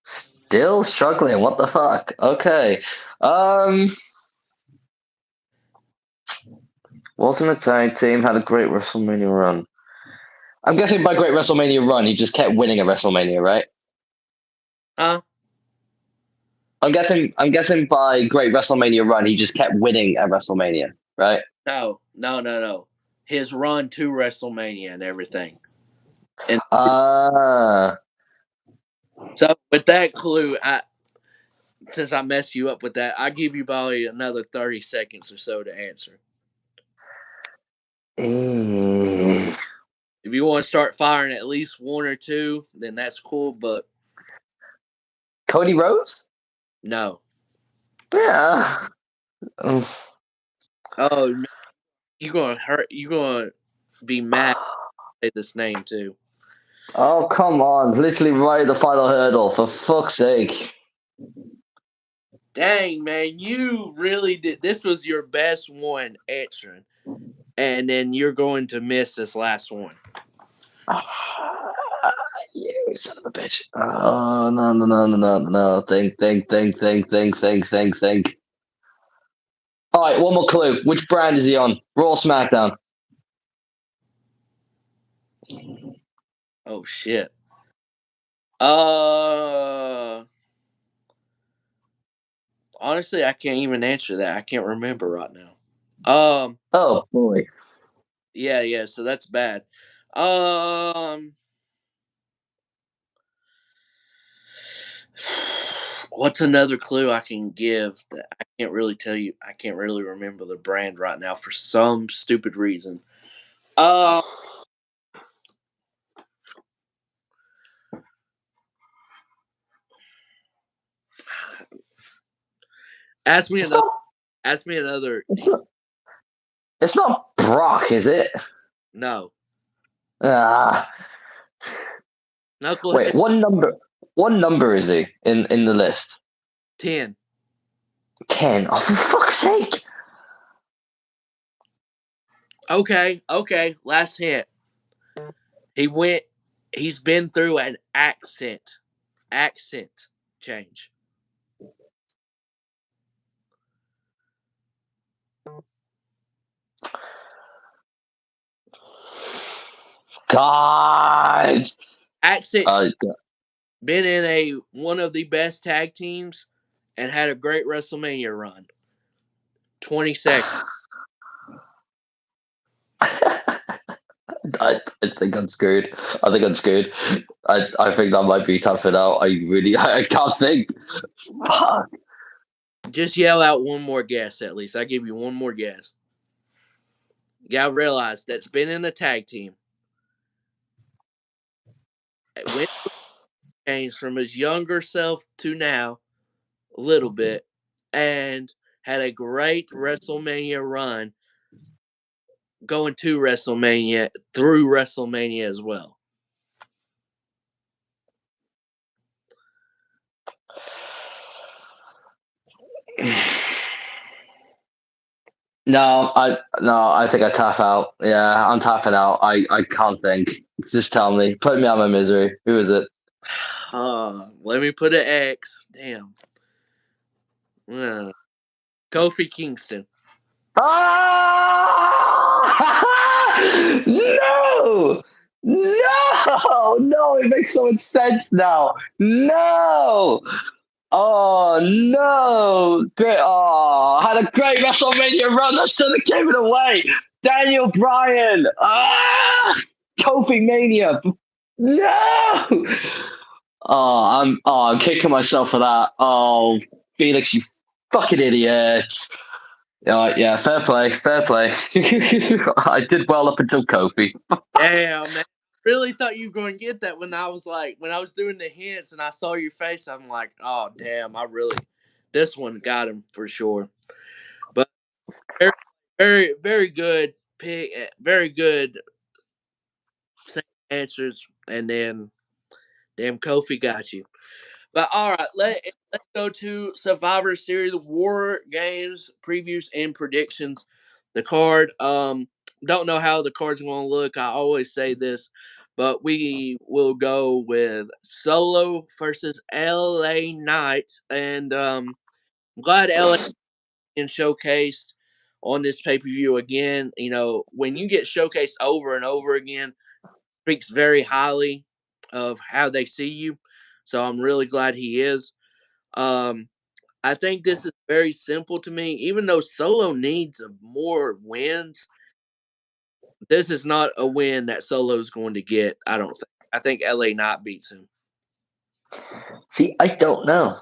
Still struggling. What the fuck? Okay. Wasn't a tag team, had a great WrestleMania run. I'm guessing by great WrestleMania run, he just kept winning a WrestleMania, right? Huh? I'm guessing by great WrestleMania run, he just kept winning at WrestleMania, right? No. His run to WrestleMania and everything. And so with that clue, since I messed you up with that, I give you probably another 30 seconds or so to answer. eh. If you want to start firing at least 1 or 2, then that's cool, but Cody Rhodes? no. Yeah. Oh, no. You're going to be mad at this name too. Oh, come on. Literally right at the final hurdle, for fuck's sake. Dang, man, you really did. This was your best one answering, and then you're going to miss this last one. You son of a bitch. Oh, no. Think. All right, one more clue. Which brand is he on? Raw or SmackDown? Oh shit. Uh, honestly, I can't even answer that. I can't remember right now. Oh, boy. Yeah. So that's bad. Um, what's another clue I can give that I can't really tell you? I can't really remember the brand right now for some stupid reason. Uh, ask me It's another. not, Ask me another. it's not, it's not Brock, is it? No. Ah. Wait, Knucklehead what number is he in the list? 10. 10. Oh, for fuck's sake. Okay. Last hint. He went. He's been through an accent change. God. Accent been in one of the best tag teams and had a great WrestleMania run. 20 seconds. I think I'm screwed. I think I'm screwed. I think that might be tough enough. I can't think. Fuck. Just yell out one more guess at least. I give you one more guess. You gotta realize that's been in a tag team. Went changed from his younger self to now a little bit and had a great WrestleMania run going to WrestleMania through WrestleMania as well. I think I tap out. Yeah, I'm tapping out. I can't think. Just tell me. Put me out of my misery. Who is it? Let me put an X. Damn. Kofi Kingston. Ah! No! No! No! It makes so much sense now. No! Oh no! Great! Oh, had a great WrestleMania run. That should have given it away. Daniel Bryan. Kofi Mania. No! I'm kicking myself for that. Oh, Felix, you fucking idiot. Yeah, fair play, fair play. I did well up until Kofi. Damn, man. Really thought you were going to get that when I was doing the hints and I saw your face. I'm like, oh, damn, this one got him for sure. But very, very, very good pick. Very good answers. And then, damn, Kofi got you. But all right, let's go to Survivor Series War Games previews and predictions. The card, don't know how the card's going to look. I always say this, but we will go with Solo versus LA Knight, and I'm glad LA is showcased on this pay per view again. You know, when you get showcased over and over again, speaks very highly of how they see you. So I'm really glad he is. Um, I think this is very simple to me. Even though Solo needs more wins, this is not a win that Solo's going to get. I don't think. I think LA Knight beats him. See, I don't know.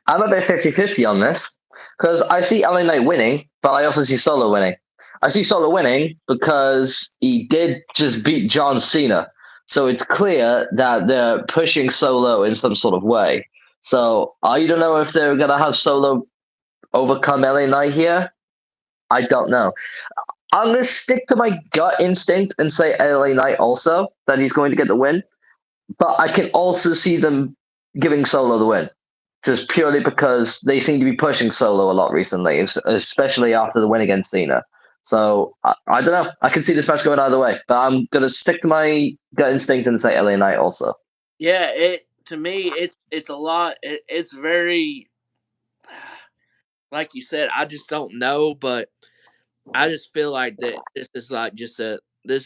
I'm a bit 50-50 on this because I see LA Knight winning, but I also see Solo winning. I see Solo winning because he did just beat John Cena. So it's clear that they're pushing Solo in some sort of way. So I don't know if they're going to have Solo overcome LA Knight here. I don't know. I'm going to stick to my gut instinct and say LA Knight also, that he's going to get the win. But I can also see them giving Solo the win, just purely because they seem to be pushing Solo a lot recently, especially after the win against Cena. So I don't know. I can see this match going either way, but I'm gonna stick to my gut instinct and say LA Knight also. Yeah, to me it's a lot. It's very like you said. I just don't know, but I just feel like that this is like this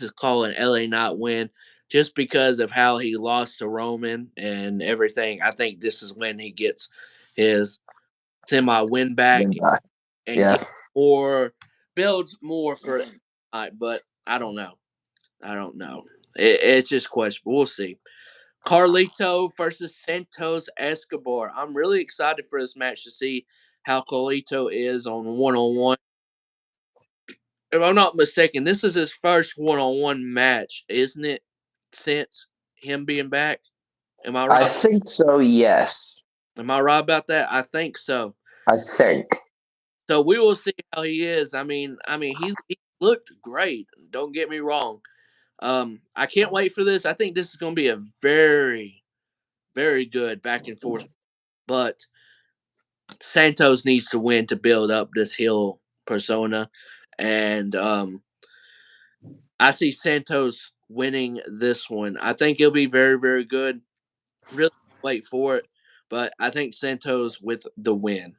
is called an LA Knight win just because of how he lost to Roman and everything. I think this is when he gets his semi win back and Yeah. get more builds more for tonight, but I don't know. I don't know. It's just questionable. We'll see. Carlito versus Santos Escobar. I'm really excited for this match to see how Carlito is on one. If I'm not mistaken, this is his first one-on-one match, isn't it? Since him being back, am I I right? think so. Yes, Am I right about that? I think so. I think. So we will see how he is. He looked great. Don't get me wrong. I can't wait for this. I think this is going to be a very, very good back and forth. But Santos needs to win to build up this heel persona, and I see Santos winning this one. I think it'll be very, very good. Really wait for it, but I think Santos with the win.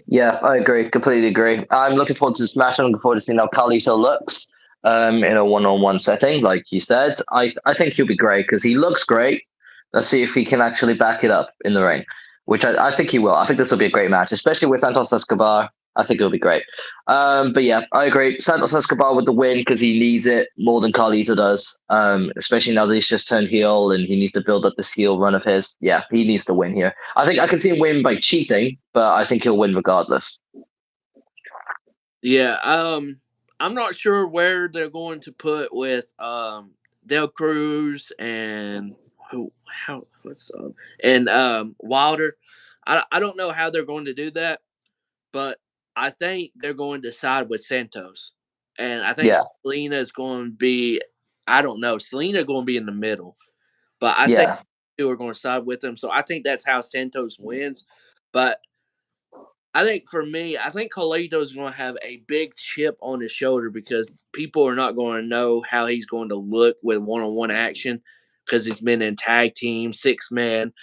Yeah, I agree. Completely agree. I'm looking forward to this match. I'm looking forward to seeing how Carlito looks. in a one-on-one setting, like you said. I think he'll be great because he looks great. Let's see if he can actually back it up in the ring, which I think he will. I think this will be a great match, especially with Santos Escobar. I think it'll be great. But yeah, I agree. Santos Escobar with the win because he needs it more than Carlito does. Especially now that he's just turned heel and he needs to build up this heel run of his. Yeah, he needs to win here. I think I can see him win by cheating, but I think he'll win regardless. Yeah, I'm not sure where they're going to put with Del Cruz and who how what's and Wilder. I don't know how they're going to do that, but I think they're going to side with Santos, and I think Yeah, Selena is going to be. I don't know. Selena going to be in the middle, but I think yeah, two are going to side with them. So I think that's how Santos wins. But I think for me, I think Carlito's going to have a big chip on his shoulder because people are not going to know how he's going to look with one-on-one action because he's been in tag team, six man.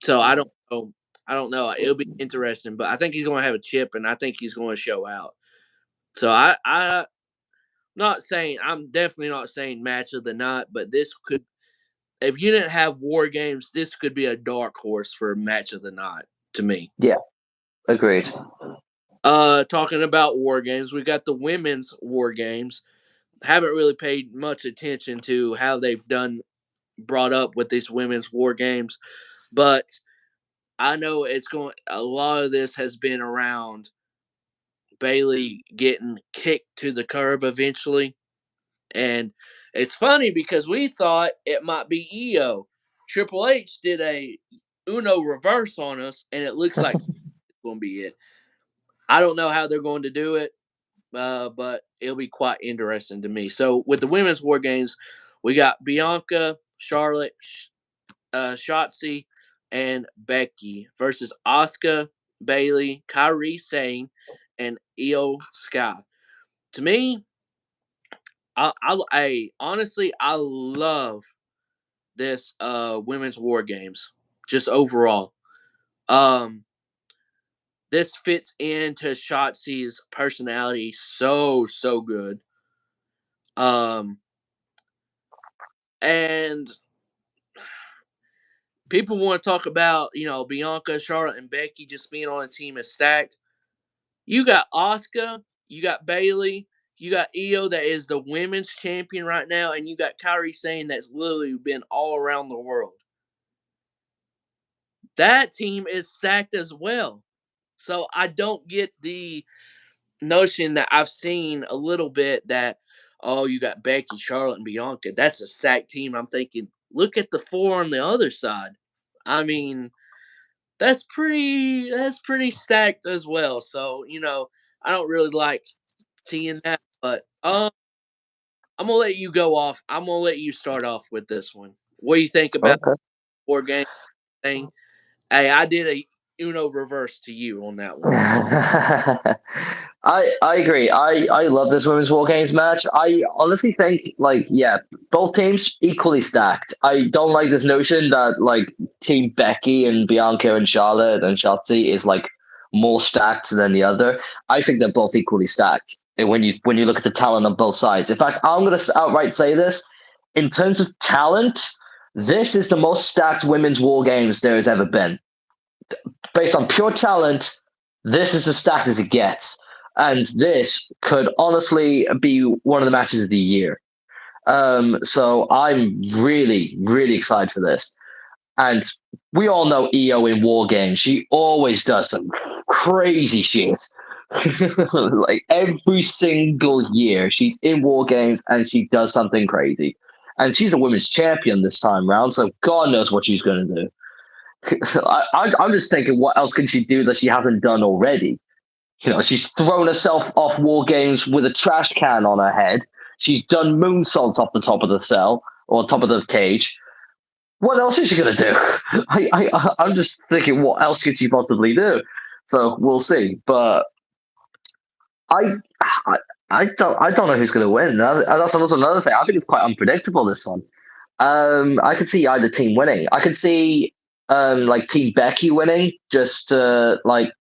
So I don't know. I don't know. It'll be interesting, but I think he's going to have a chip, and I think he's going to show out. So I not saying I'm definitely not saying match of the night, but this could if you didn't have war games, this could be a dark horse for match of the night to me. yeah. Agreed. Talking about war games, we got the women's war games. Haven't really paid much attention to how they've done brought up with these women's war games, but I know it's going. A lot of this has been around Bailey getting kicked to the curb eventually, and it's funny because we thought it might be EO. Triple H did a Uno reverse on us, and it looks like it's going to be it. I don't know how they're going to do it. But it'll be quite interesting to me. So with the women's war games, we got Bianca, Charlotte, Shotzi, and Becky versus Asuka, Bailey, Kyrie Sane, and Io Sky. To me, I honestly I love this women's war games just overall. Um, this fits into Shotzi's personality so good. Um, and people want to talk about, Bianca, Charlotte, and Becky just being on a team as stacked. You got Oscar, you got Bailey, you got Io that is the women's champion right now, and you got Kyrie Sane that's literally been all around the world. That team is stacked as well. So I don't get the notion that I've seen a little bit that, oh, you got Becky, Charlotte, and Bianca. That's a stacked team. I'm thinking, look at the four on the other side. I mean, that's pretty stacked as well. So, I don't really like seeing that, but I'm gonna let you go off. I'm gonna let you start off with this one. What do you think about Okay. the board game thing? Hey, I did a Uno reverse to you on that one. I agree. I love this women's war games match. I honestly think like yeah, both teams equally stacked. I don't like this notion that like Team Becky and Bianca and Charlotte and Shotzi is like more stacked than the other. I think they're both equally stacked. And when you look at the talent on both sides. In fact, I'm gonna outright say this: in terms of talent, this is the most stacked women's war games there has ever been based on pure talent, this is as stacked as it gets. And this could honestly be one of the matches of the year. So I'm really, really excited for this. And we all know EO in War Games. She always does some crazy shit. Like every single year, she's in War Games and she does something crazy. And she's a women's champion this time round, so God knows what she's going to do. I'm just thinking, what else can she do that she hasn't done already? She's thrown herself off war games with a trash can on her head. She's done moonsaults off the top of the cell or top of the cage. What else is she gonna do? I'm just thinking, what else could she possibly do? So we'll see. But I I, I don't know who's gonna win. That's also another thing. I think it's quite unpredictable this one. I could see either team winning. I could see like Team Becky winning, just like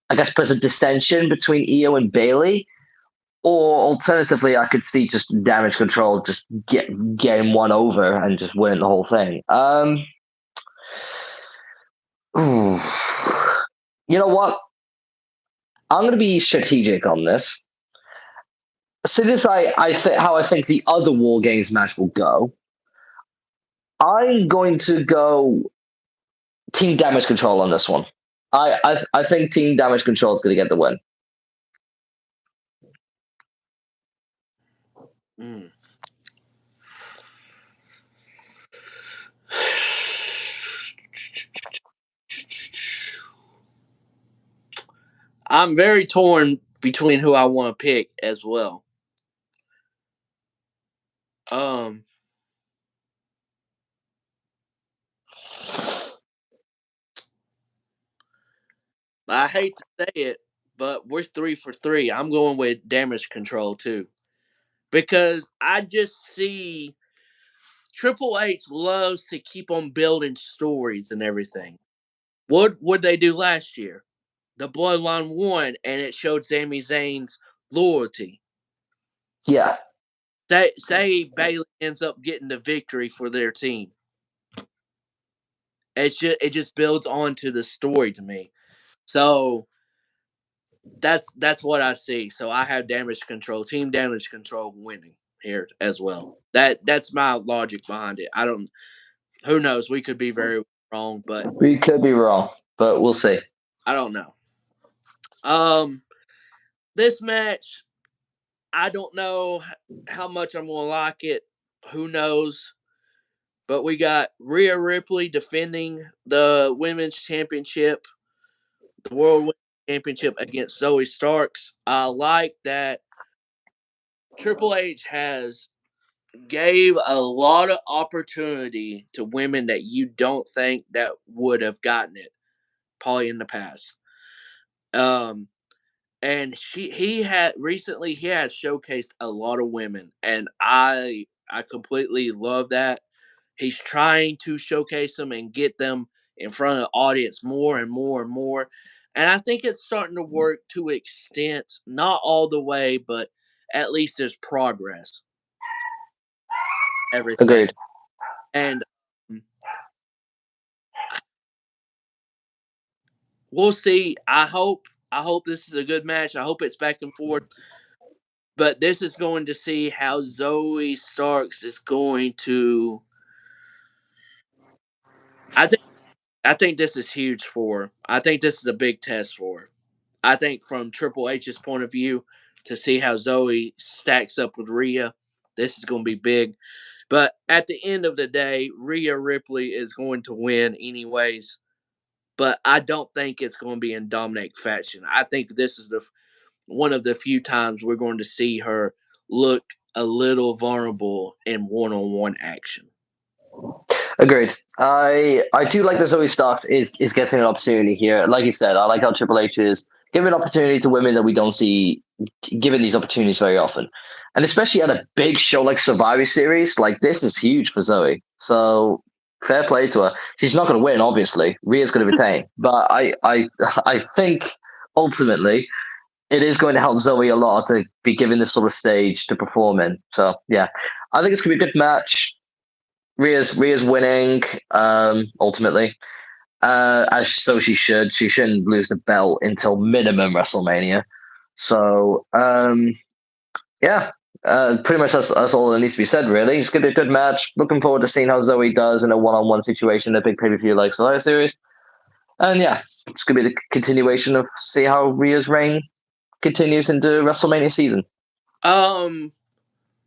I guess present dissension between Io and Bailey, Or alternatively, I could see just Damage Control just getting one over and just winning the whole thing. Ooh. You know what? I'm going to be strategic on this. Soon as how I think the other War Games match will go, I'm going to go Team Damage Control on this one. I think Team Damage Control is going to get the win. Mm. I'm very torn between who I want to pick as well. Um, I hate to say it, but we're 3 for 3. I'm going with Damage Control too because I just see Triple H loves to keep on building stories and everything. What would they do last year? The Bloodline won, and it showed Sami Zayn's loyalty. Yeah, Say Bailey ends up getting the victory for their team. It just builds onto the story to me. So that's what I see. So I have Team Damage Control winning here as well. That's my logic behind it. I don't. Who knows? We could be very wrong, but we could be wrong, but we'll see. I don't know. Um, this match, I don't know how much I'm gonna like it. Who knows? But we got Rhea Ripley defending the women's championship, the World Women's Championship against Zoe Starks. I like that Triple H has gave a lot of opportunity to women that you don't think that would have gotten it probably in the past. Um, and he has showcased a lot of women, and I completely love that. He's trying to showcase them and get them in front of the audience more and more and more. And I think it's starting to work to extent, not all the way, but at least there's progress. Everything. Agreed. And we'll see. I hope this is a good match. I hope it's back and forth. But this is going to see how Zoe Starks is going to. I think I think this is huge for her. I think this is a big test for her. I think from Triple H's point of view, to see how Zoe stacks up with Rhea, this is going to be big. But at the end of the day, Rhea Ripley is going to win anyways. But I don't think it's going to be in dominate fashion. I think this is the one of the few times we're going to see her look a little vulnerable in one-on-one action. Agreed. I do like that Zoe Starks is getting an opportunity here. Like you said, I like how Triple H is giving opportunity to women that we don't see given these opportunities very often, and especially at a big show like Survivor Series. Like this is huge for Zoe. So fair play to her. She's not going to win, obviously. Rhea's going to retain, but I think ultimately it is going to help Zoe a lot to be given this sort of stage to perform in. So yeah, I think it's going to be a good match. Rhea's winning ultimately, as so she should. She shouldn't lose the belt until minimum WrestleMania. So yeah, pretty much that's all that needs to be said. Really, it's gonna be a good match. Looking forward to seeing how Zoe does in a one-on-one situation, a big pay-per-view like Survivor Series. And yeah, it's gonna be the continuation of see how Rhea's reign continues into WrestleMania season. Um,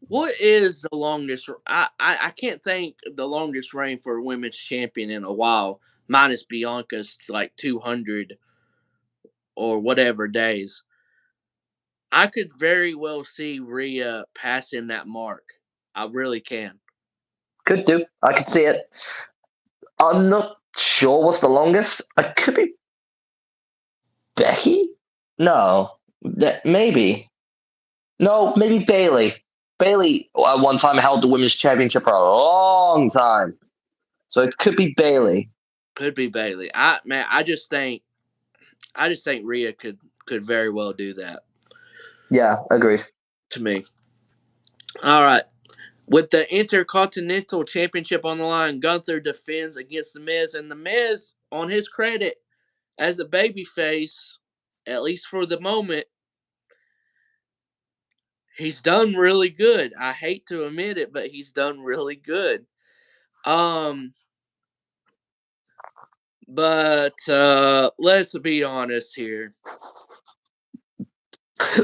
what is the longest? I can't think the longest reign for a women's champion in a while, minus Bianca's like 200 or whatever days. I could very well see Rhea passing that mark. I really can. Could do. I could see it. I'm not sure what's the longest. I could be Becky. No, that maybe. No, maybe Bailey. Bailey at one time held the women's championship for a long time, so it could be Bailey. Could be Bailey. I just think Rhea could very well do that. Yeah, agreed. to me. All right. With the Intercontinental Championship on the line, Gunther defends against The Miz, and The Miz, on his credit, as a babyface, at least for the moment, he's done really good. I hate to admit it, but he's done really good. But let's be honest here.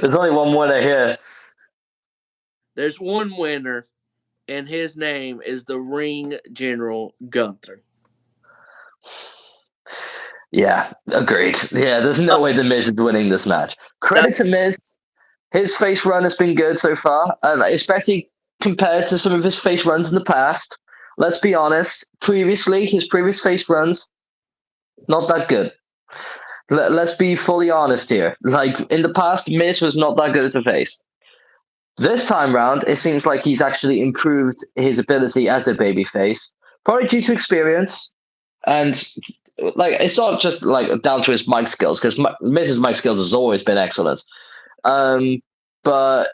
There's only one winner here. There's one winner, and his name is the Ring General Gunther. Yeah, agreed. Yeah, there's no way The Miz is winning this match. Credit to Miz. His face run has been good so far, and especially compared to some of his face runs in the past. Let's be honest. Previously, his previous face runs, not that good. Let's be fully honest here. Like, in the past, Miz was not that good as a face. This time round, it seems like he's actually improved his ability as a babyface, probably due to experience. And like, it's not just like down to his mic skills, because Miz's mic skills has always been excellent. But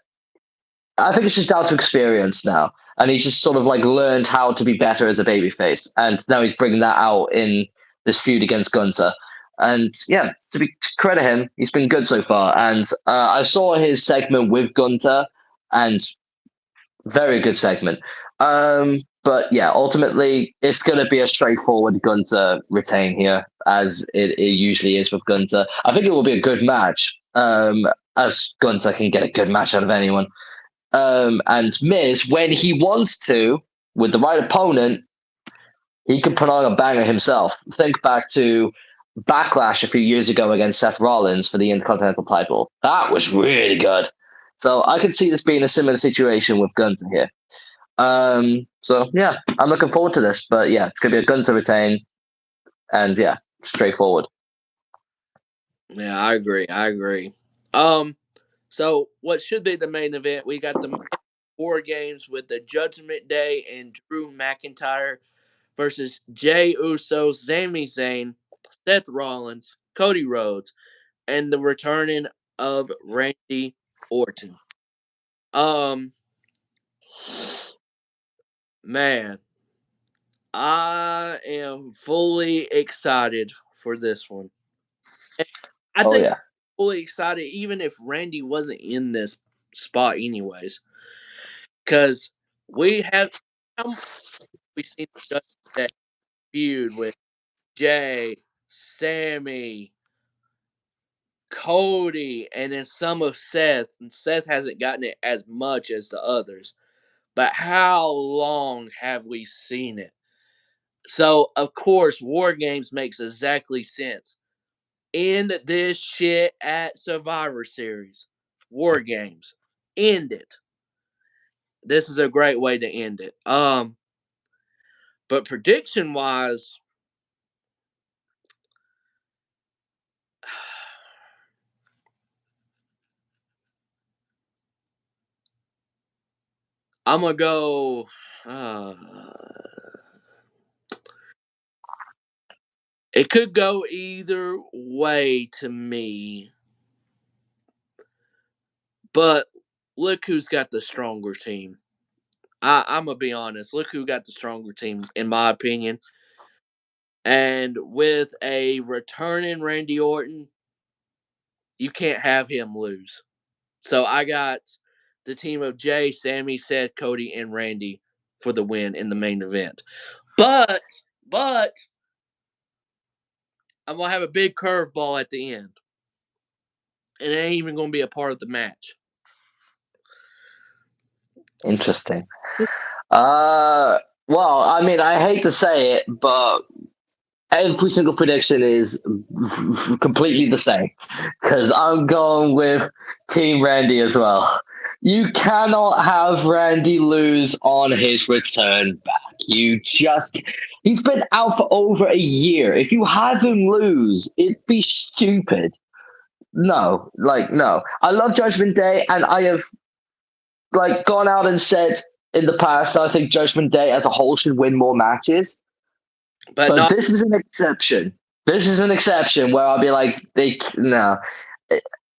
I think it's just down to experience now, and he just sort of like learned how to be better as a babyface, and now he's bringing that out in this feud against Gunther. And yeah, to credit him, he's been good so far. And I saw his segment with Gunther, and very good segment. But yeah, ultimately, it's going to be a straightforward Gunther retain here, as it usually is with Gunther. I think it will be a good match, as Gunther can get a good match out of anyone. And Miz, when he wants to, with the right opponent, he can put on a banger himself. Think back to Backlash a few years ago against Seth Rollins for the Intercontinental title. That was really good. So I could see this being a similar situation with Gunther here. So yeah, I'm looking forward to this. But yeah, it's gonna be a Gunther retain, and yeah, straightforward. Yeah, I agree. So what should be the main event? We got the WarGames with the Judgment Day and Drew McIntyre versus Jey Uso, Sami Zayn, Seth Rollins, Cody Rhodes, and the returning of Randy Orton. Man, I am fully excited for this one. And I think fully excited even if Randy wasn't in this spot anyways. Because we have we seen that feud with Jay, Sammy, Cody, and then some of Seth. And Seth hasn't gotten it as much as the others. But how long have we seen it? So, of course, WarGames makes exactly sense. End this shit at Survivor Series. WarGames. End it. This is a great way to end it. But prediction wise, I'm gonna go. It could go either way to me, but look who's got the stronger team. I'm gonna be honest. Look who got the stronger team, in my opinion. And with a returning Randy Orton, you can't have him lose. So I got the team of Jay, Sammy, Seth, Cody, and Randy for the win in the main event. But I'm gonna have a big curveball at the end. And it ain't even gonna be a part of the match. Interesting. Well, I mean, I hate to say it, but every single prediction is completely the same, because I'm going with Team Randy as well. You cannot have Randy lose on his return back. He's been out for over a year. If you have him lose, it'd be stupid. No. I love Judgment Day, and I have like gone out and said in the past I think Judgment Day as a whole should win more matches. But this is an exception. This is an exception where I'll be like, no.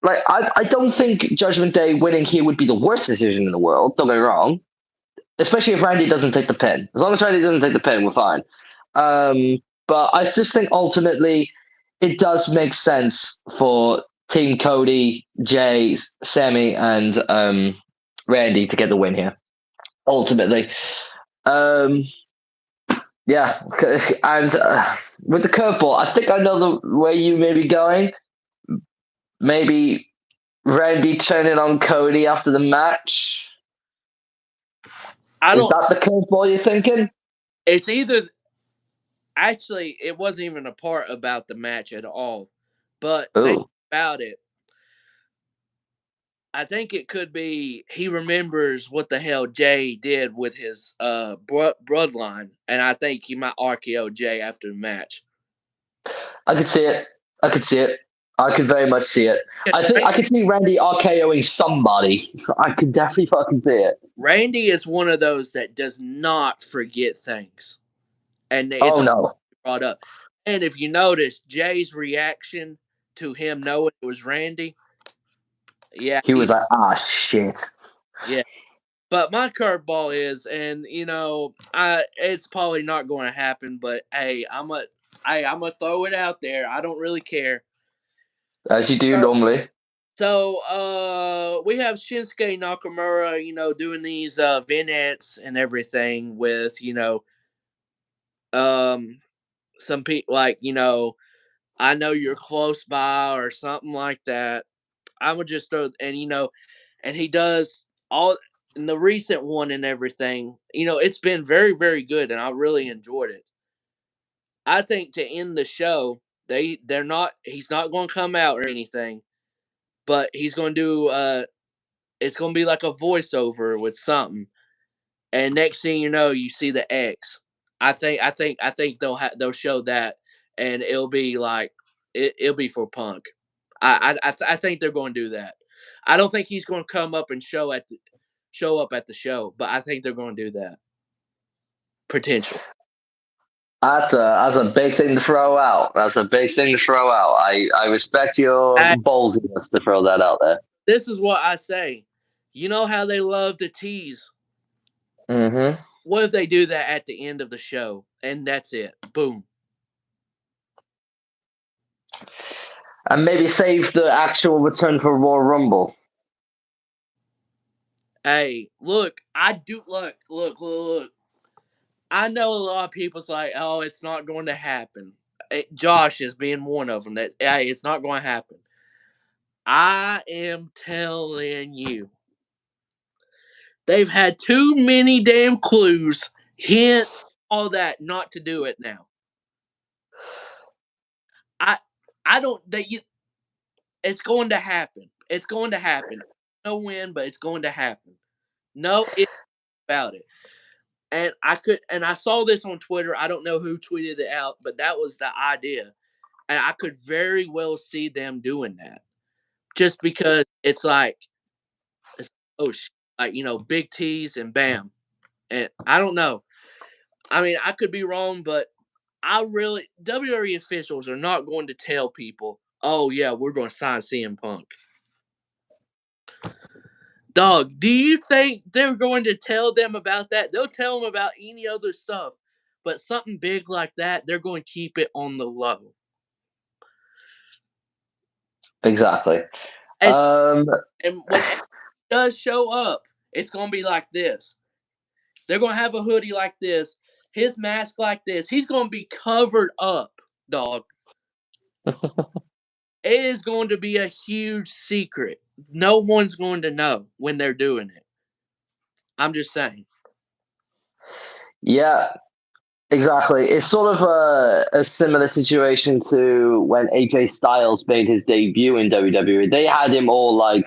like I don't think Judgment Day winning here would be the worst decision in the world. Don't get me wrong, especially if Randy doesn't take the pin. As long as Randy doesn't take the pin, we're fine. But I just think ultimately it does make sense for Team Cody, Jay, Sammy, and Randy to get the win here. Ultimately, um, yeah, and with the curveball, I think I know the way you may be going. Maybe Randy turning on Cody after the match. I Is don't. that the curveball you're thinking? It's either actually it wasn't even a part about the match at all, but think Ooh. about it. I think it could be he remembers what the hell Jay did with his bloodline, and I think he might RKO Jay after the match. I could see it. I could see it. I could very much see it. I think I could see Randy RKOing somebody. I could definitely fucking see it. Randy is one of those that does not forget things, and it's Oh no. brought up. And if you notice Jay's reaction to him knowing it was Randy, yeah, He was like, ah shit. yeah. But my curveball is, and it's probably not going to happen. But hey, I'm gonna throw it out there. I don't really care. As you do So, normally. we have Shinsuke Nakamura, doing these vignettes and everything with um some people like I know you're close by or something like that. I would just throw and he does all in the recent one and everything. It's been very very good and I really enjoyed it. I think to end the show, they're not he's not going to come out or anything, but he's going to do it's going to be like a voiceover with something. And next thing you know, you see the X. I think they'll show that and it'll be like it'll be for Punk. I think they're going to do that. I don't think he's going to come up and show up at the show, but I think they're going to do that. Potential. That's a big thing to throw out. That's a big thing to throw out. I respect your I, ballsiness to throw that out there. this is what I say. You know how they love to tease. Mm-hmm. What if they do that at the end of the show and that's it? Boom. And maybe save the actual return for Royal Rumble. Hey, look, I do look. I know a lot of people's like, oh, it's not going to happen. Josh is being one of them. That hey, it's not going to happen. I am telling you, they've had too many damn clues, hints, all that, not to do it now. I, I don't. That you. It's going to happen. It's going to happen. No win, but it's going to happen. No, it's about it. And I saw this on Twitter. I don't know who tweeted it out, but that was the idea. And I could very well see them doing that. Just because it's like, oh, like, big T's and bam. And I don't know. I mean, I could be wrong, but WWE officials are not going to tell people, oh, yeah, we're going to sign CM Punk. Dog, do you think they're going to tell them about that? They'll tell them about any other stuff. But something big like that, they're going to keep it on the low. Exactly. And when it does show up, it's going to be like this. They're going to have a hoodie like this, his mask like this. He's going to be covered up, dog. It is going to be a huge secret. No one's going to know when they're doing it. I'm just saying. Yeah, exactly. It's sort of a similar situation to when AJ Styles made his debut in WWE. They had him all like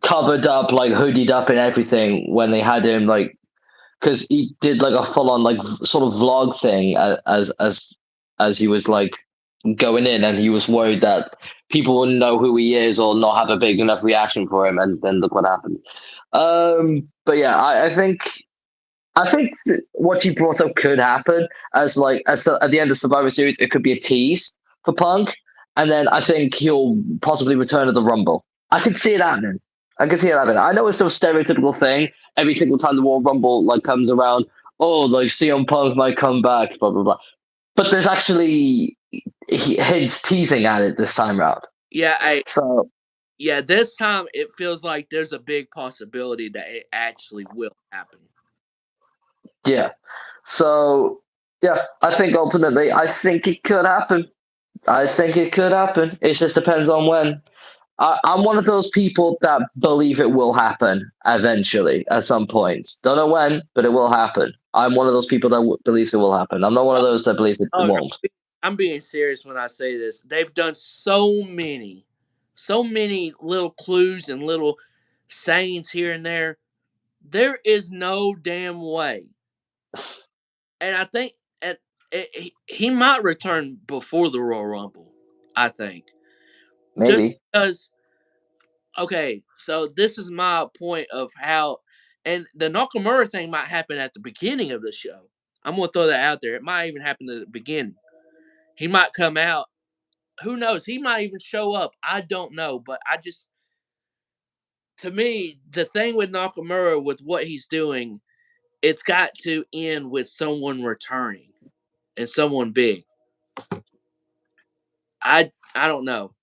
covered up, like hoodied up and everything when they had him like because he did like a full on like sort of vlog thing as he was like going in, and he was worried that people wouldn't know who he is or not have a big enough reaction for him, and then look what happened. But yeah, I think what you brought up could happen at the end of Survivor Series. It could be a tease for Punk, and then I think he'll possibly return to the Rumble. I can see it happening. I can see it happening. I know it's no stereotypical thing. Every single time the Royal Rumble like comes around, oh, like CM Punk might come back, blah blah blah. But there's actually hints teasing at it this time round. Yeah, So yeah. This time it feels like there's a big possibility that it actually will happen. yeah. So yeah, I think ultimately, I think it could happen. I think it could happen. It just depends on when. I'm one of those people that believe it will happen eventually at some point. Don't know when, but it will happen. I'm one of those people that believes it will happen. I'm not one of those that believes it Oh, won't. I'm being serious when I say this. They've done so many little clues and little sayings here and there. There is no damn way. And I think he might return before the Royal Rumble. I think just Maybe. because. Okay, so this is my point of how, and the Nakamura thing might happen at the beginning of the show. I'm gonna throw that out there. It might even happen at the beginning. He might come out. Who knows? He might even show up. I don't know, but to me, the thing with Nakamura with what he's doing, it's got to end with someone returning and someone big. I don't know.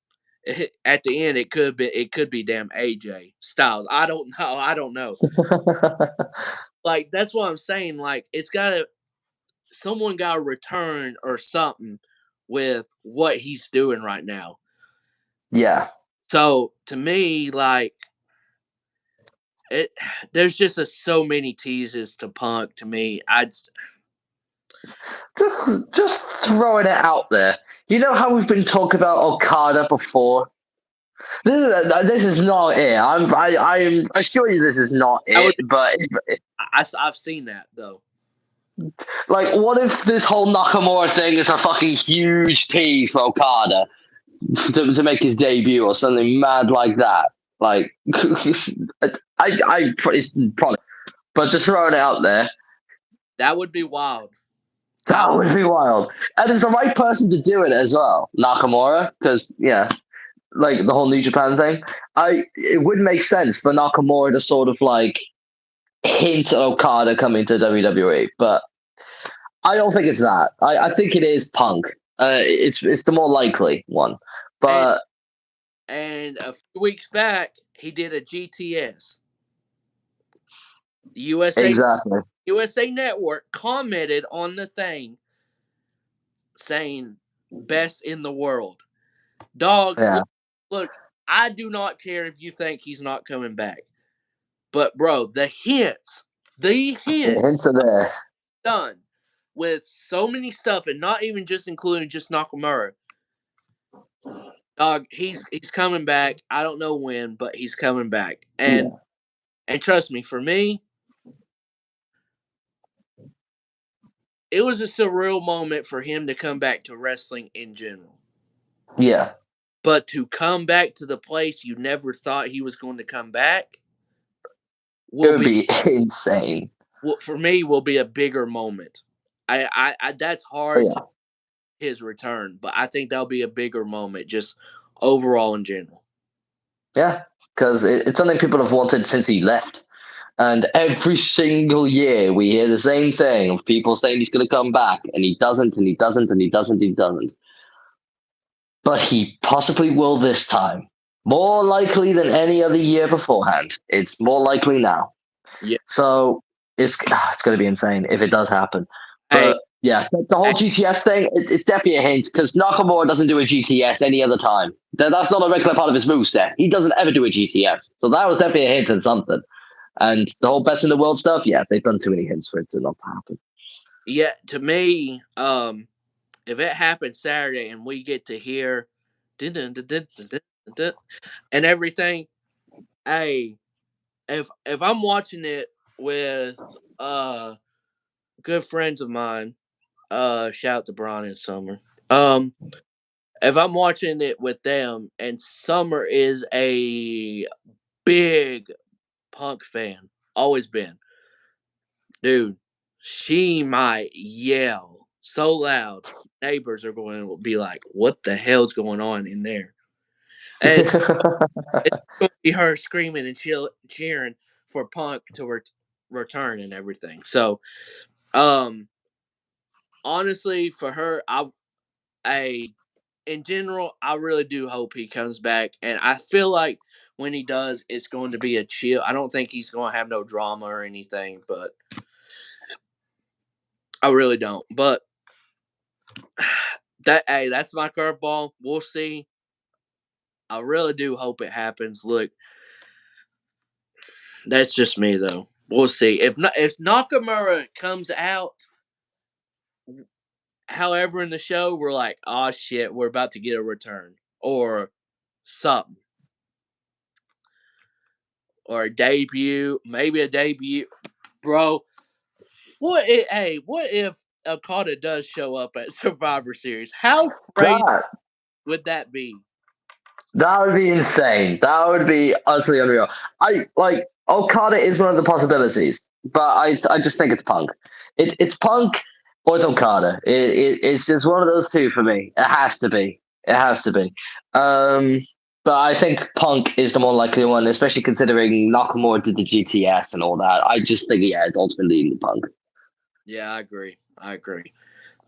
At the end, it could be damn AJ Styles. I don't know. I don't know. Like that's what I'm saying. Like it's gotta someone got to return or something with what he's doing right now. Yeah. So to me, like it, there's just so many teases to Punk. To me, Just throwing it out there. You know how we've been talking about Okada before? This is not it. I'm assure you this is not I would it. But I've seen that though. like, what if this whole Nakamura thing is a fucking huge tease for Okada to make his debut or something mad like that? Like, it's probably, but just throwing it out there. That would be wild. That That would be wild. And it's the right person to do it as well, Nakamura, because yeah, like the whole New Japan thing. It would make sense for Nakamura to sort of like hint at Okada coming to WWE, but I don't think it's that. I think it is Punk. It's the more likely one, and but a few weeks back he did a GTS. The exactly, USA Network commented on the thing saying best in the world. Dog, yeah, look, I do not care if you think he's not coming back. But bro, the the hint hints are there. done with so many stuff and not even just including just Nakamura. Dog, he's coming back. I don't know when, but he's coming back. Yeah, And trust me, for me, it was a surreal moment for him to come back to wrestling in general. yeah, But to come back to the place you never thought he was going to come back it will would be be insane. for me will be a bigger moment. I that's Oh hard to yeah, his return, but I think that'll be a bigger moment just overall in general. yeah, because it's something people have wanted since he left. And every single year we hear the same thing of people saying he's going to come back, and he doesn't, and he doesn't, and he doesn't, he doesn't. But he possibly will this time. More likely than any other year beforehand. It's more likely now. Yeah. So it's going to be insane if it does happen. Hey, But yeah, the whole hey, GTS thing, it's definitely a hint because Nakamura doesn't do a GTS any other time. That's not a regular part of his moveset. He doesn't ever do a GTS. So that was definitely a hint and something. And the whole best in the world stuff, yeah, they've done too many hints for it to not happen. yeah, to me, if it happens Saturday and we get to hear and everything, hey, if I'm watching it with good friends of mine, shout out to Brian and Summer. Um, if I'm watching it with them and Summer is a big Punk fan, always been, dude, she might yell so loud, neighbors are going to be like, "What the hell's going on in there?" and it's going to be her screaming and cheering for Punk to return and everything. So, um, honestly, for her, I in general, I really do hope he comes back, and I feel like when he does, it's going to be a chill. I don't think he's going to have no drama or anything, but I really don't. But that's my curveball. We'll see. I really do hope it happens. Look, that's just me though. We'll see. If Nakamura comes out, however, in the show, we're like, oh shit, we're about to get a return or something or a debut, maybe a debut, bro. What if Okada does show up at Survivor Series? How crazy That would that be? that would be insane. That would be utterly unreal. I like Okada is one of the possibilities, but I just think it's Punk. It's Punk or it's Okada. It's just one of those two for me. It has to be. It has to be. Um, but I think Punk is the more likely one, especially considering Nakamura did the GTS and all that. I just think it's ultimately the Punk. Yeah, I agree. I agree.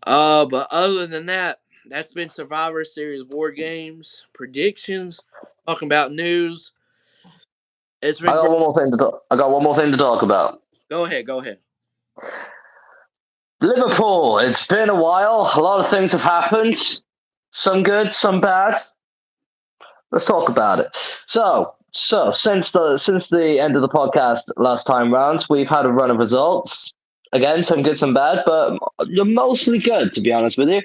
But other than that, that's been Survivor Series War Games predictions. Talking about news. It's I been got great. one more thing to talk. I got one more thing to talk about. Go ahead. Go ahead. Liverpool. It's been a while. A lot of things have happened. Some good, some bad. Let's talk about it. So since the end of the podcast last time round, we've had a run of results. Again, some good, some bad, but you're mostly good, to be honest with you.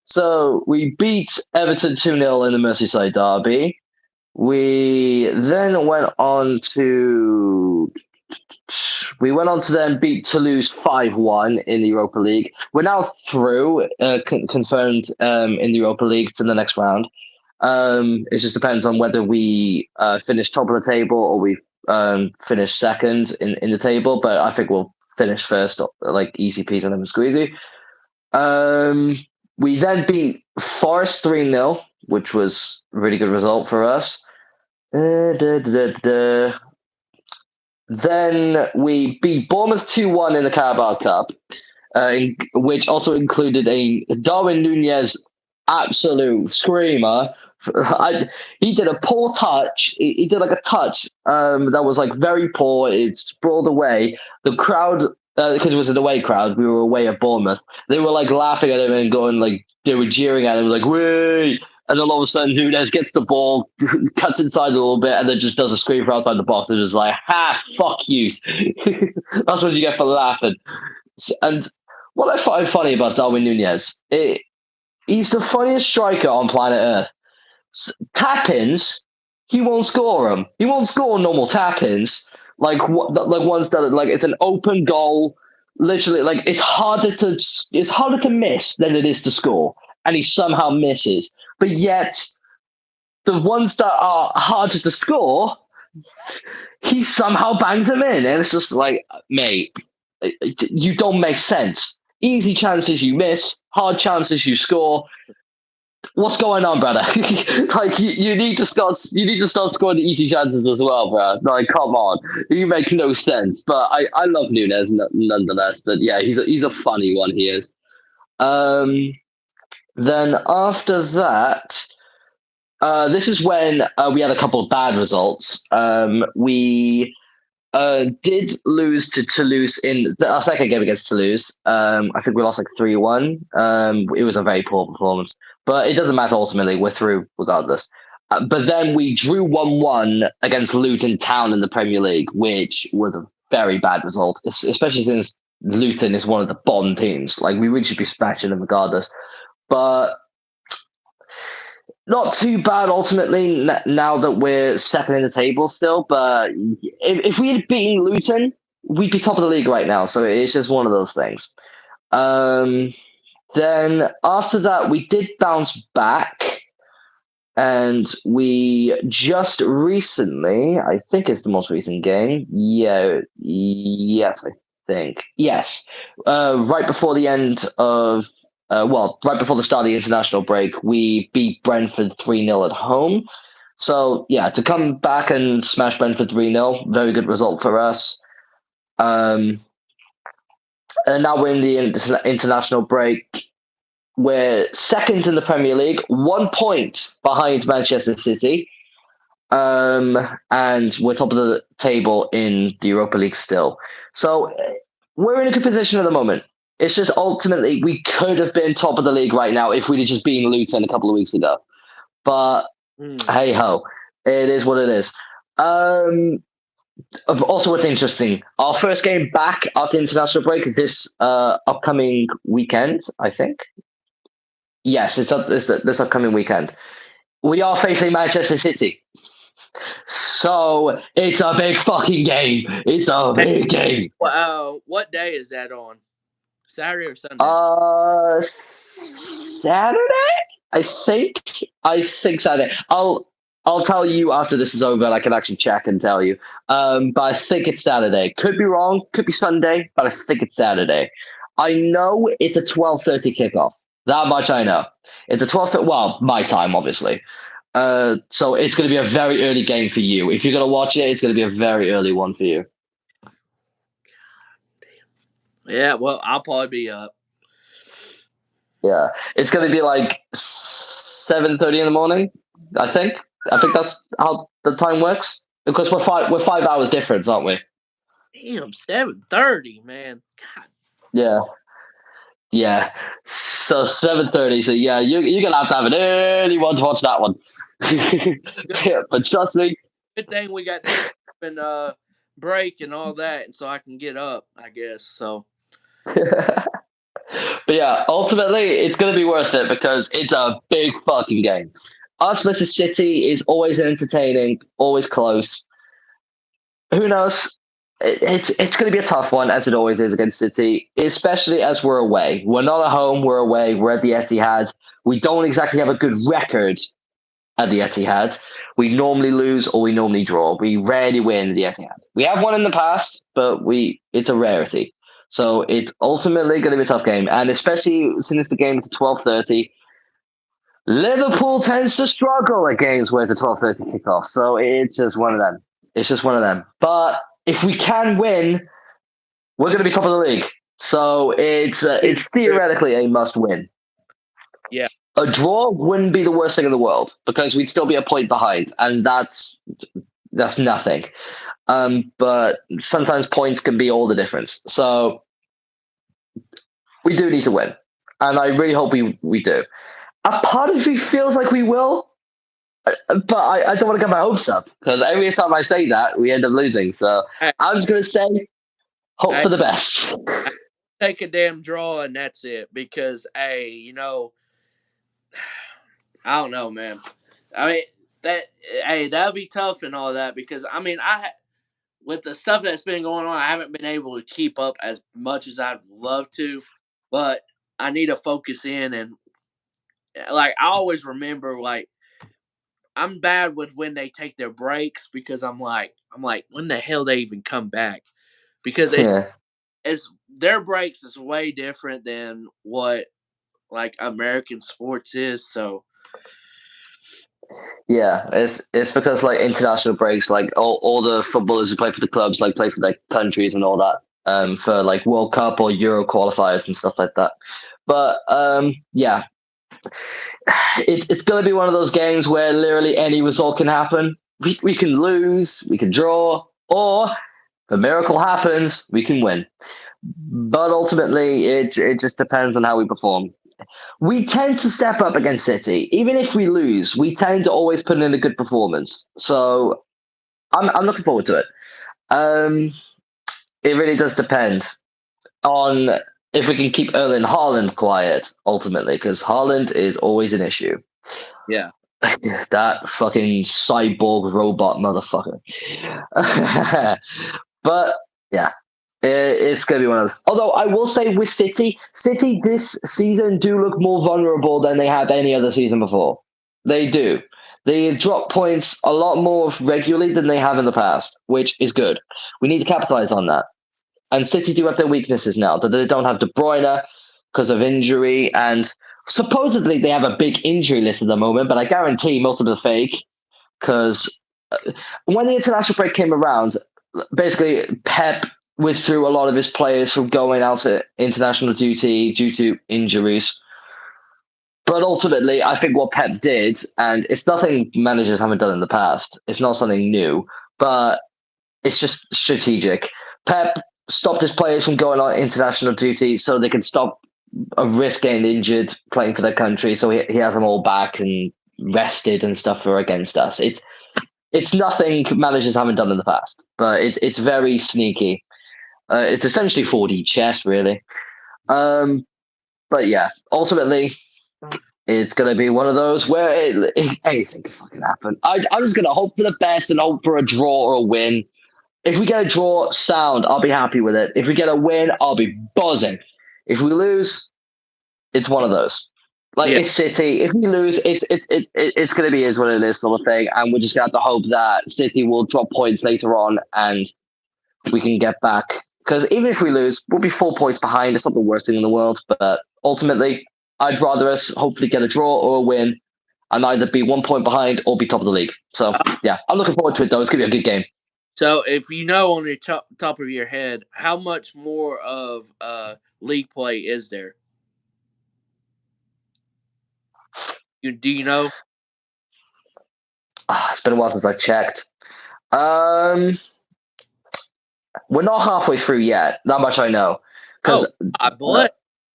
So we beat Everton 2-0 in the Merseyside derby. We then went on to then beat Toulouse 5-1 in the Europa League. We're now through, confirmed in the Europa League to the next round. It just depends on whether we finish top of the table or we finish second in the table. But I think we'll finish first, like easy peasy lemon squeezy. We then beat Forest 3-0, which was a really good result for us. Then we beat Bournemouth 2-1 in the Carabao Cup, which also included a Darwin Nunez absolute screamer. He did a poor touch. He did like a touch that was like very poor. It sprawled away. The crowd, because it was an away crowd, we were away at Bournemouth. They were like laughing at him and going like they were jeering at him, like "Way!" And then all of a sudden, Nunez gets the ball, cuts inside a little bit, and then just does a screamer outside the box and is like, "Ha! Fuck you!" That's what you get for laughing. And what I find funny about Darwin Nunez, he's the funniest striker on planet Earth. Tap-ins, he won't score them. He won't score normal tap-ins, like ones that like it's an open goal. Literally, like it's harder to miss than it is to score, and he somehow misses. But yet, the ones that are harder to score, he somehow bangs them in, and it's just like, mate, you don't make sense. Easy chances you miss, hard chances you score. What's going on, brother? Like you need to start. You need to start scoring the easy chances as well, bro. Like, come on, you make no sense. But I love Nunez nonetheless. But yeah, he's a funny one. He is. Um, then after that, this is when we had a couple of bad results. We did lose to Toulouse in our second game against Toulouse. I think we lost like 3-1. It was a very poor performance, but it doesn't matter ultimately. We're through regardless. But then we drew 1-1 against Luton Town in the Premier League, which was a very bad result, especially since Luton is one of the bottom teams. Like, we really should be smashing them regardless. But not too bad ultimately now that we're second in the table still. But if we had beaten Luton, we'd be top of the league right now. So it's just one of those things. Then after that, we did bounce back. And we just recently, I think it's the most recent game. Yeah, yes, I think. Yes. Right before the end of right before the start of the international break, we beat Brentford 3-0 at home. So yeah, to come back and smash Brentford 3-0, very good result for us. Um, and now we're in the international break. We're second in the Premier League, 1 point behind Manchester City. And we're top of the table in the Europa League still. So we're in a good position at the moment. It's just ultimately we could have been top of the league right now if we'd have just beaten Luton a couple of weeks ago. But hey ho, it is what it is. Also, what's interesting, our first game back after international break is this upcoming weekend, I think. Yes, it's this upcoming weekend. We are facing Manchester City. So it's a big fucking game. It's a big game. What day is that on? Saturday or Sunday? Saturday. I think Saturday. I'll tell you after this is over, and I can actually check and tell you. But I think it's Saturday. Could be wrong. Could be Sunday, but I think it's Saturday. I know it's a 12:30 kickoff. That much I know. It's a 12:30. Well, my time, obviously. So it's going to be a very early game for you. If you're going to watch it, it's going to be a very early one for you. Yeah, well, I'll probably be up. Yeah, it's going to be like 7:30 in the morning. I think that's how the time works because we're 5 hours difference, aren't we? Damn, 7:30, man. God. Yeah. So 7:30. So yeah, you're gonna have an early one to watch that one. Yeah, but trust me. Good thing we got and break and all that, and so I can get up, I guess. So. But yeah, ultimately, it's going to be worth it because it's a big fucking game. Us versus City is always entertaining, always close. Who knows? It's going to be a tough one, as it always is against City, especially as we're away. We're not at home, we're away, we're at the Etihad. We don't exactly have a good record at the Etihad. We normally lose or we normally draw. We rarely win at the Etihad. We have won in the past, but it's a rarity. So it's ultimately going to be a tough game, and especially since the game is 12:30, Liverpool tends to struggle at games where it's a 12:30 kickoff. So it's just one of them. It's just one of them. But if we can win, we're going to be top of the league. So it's theoretically a must win. Yeah. A draw wouldn't be the worst thing in the world because we'd still be a point behind, and that's nothing. But sometimes points can be all the difference. So we do need to win, and I really hope we do. A part of me feels like we will, but I don't want to get my hopes up because every time I say that, we end up losing. So I'm just going to say, hope for the best. Take a damn draw and that's it because, hey, I don't know, man. I mean, that would be tough and all that because, I mean, with the stuff that's been going on, I haven't been able to keep up as much as I'd love to, but I need to focus in and, like, I always remember, like, I'm bad with when they take their breaks because I'm like, when the hell they even come back? Because it's their breaks is way different than what like American sports is. So yeah, it's because like international breaks, like all the footballers who play for the clubs, like play for their countries and all that, for like World Cup or Euro qualifiers and stuff like that. But yeah, it's going to be one of those games where literally any result can happen. We can lose, we can draw, or if a miracle happens, we can win. But ultimately, it just depends on how we perform. We tend to step up against City. Even if we lose, we tend to always put in a good performance. So I'm looking forward to it. It really does depend on if we can keep Erling Haaland quiet, ultimately, because Haaland is always an issue. yeah. That fucking cyborg robot motherfucker. But yeah, it's going to be one of those. Although I will say with City this season do look more vulnerable than they have any other season before. They do. They drop points a lot more regularly than they have in the past, which is good. We need to capitalize on that. And City do have their weaknesses now. That they don't have De Bruyne because of injury, and supposedly they have a big injury list at the moment, but I guarantee most of them are fake. because when the international break came around, basically Pep withdrew a lot of his players from going out to international duty due to injuries. But ultimately, I think what Pep did, and it's nothing managers haven't done in the past, it's not something new, but it's just strategic. Pep stopped his players from going on international duty so they could stop a risk getting injured playing for their country. So he has them all back and rested and stuff for against us. It's nothing managers haven't done in the past, but it's very sneaky. It's essentially 4D chess, really. But yeah, ultimately, it's going to be one of those where anything can fucking happen. I'm just going to hope for the best and hope for a draw or a win. If we get a draw, sound, I'll be happy with it. If we get a win, I'll be buzzing. If we lose, it's one of those. Like Yeah. it's City. If we lose, it's going to be is what it is sort of thing, and we're just going to have to hope that City will drop points later on and we can get back. Because even if we lose, we'll be 4 points behind. It's not the worst thing in the world, but ultimately, I'd rather us hopefully get a draw or a win and either be 1 point behind or be top of the league. So yeah, I'm looking forward to it though. It's gonna be a good game. So if you know on your top of your head, how much more of league play is there? Do you know? It's been a while since I checked. Um, we're not halfway through yet. That much I know. Oh, Because I bless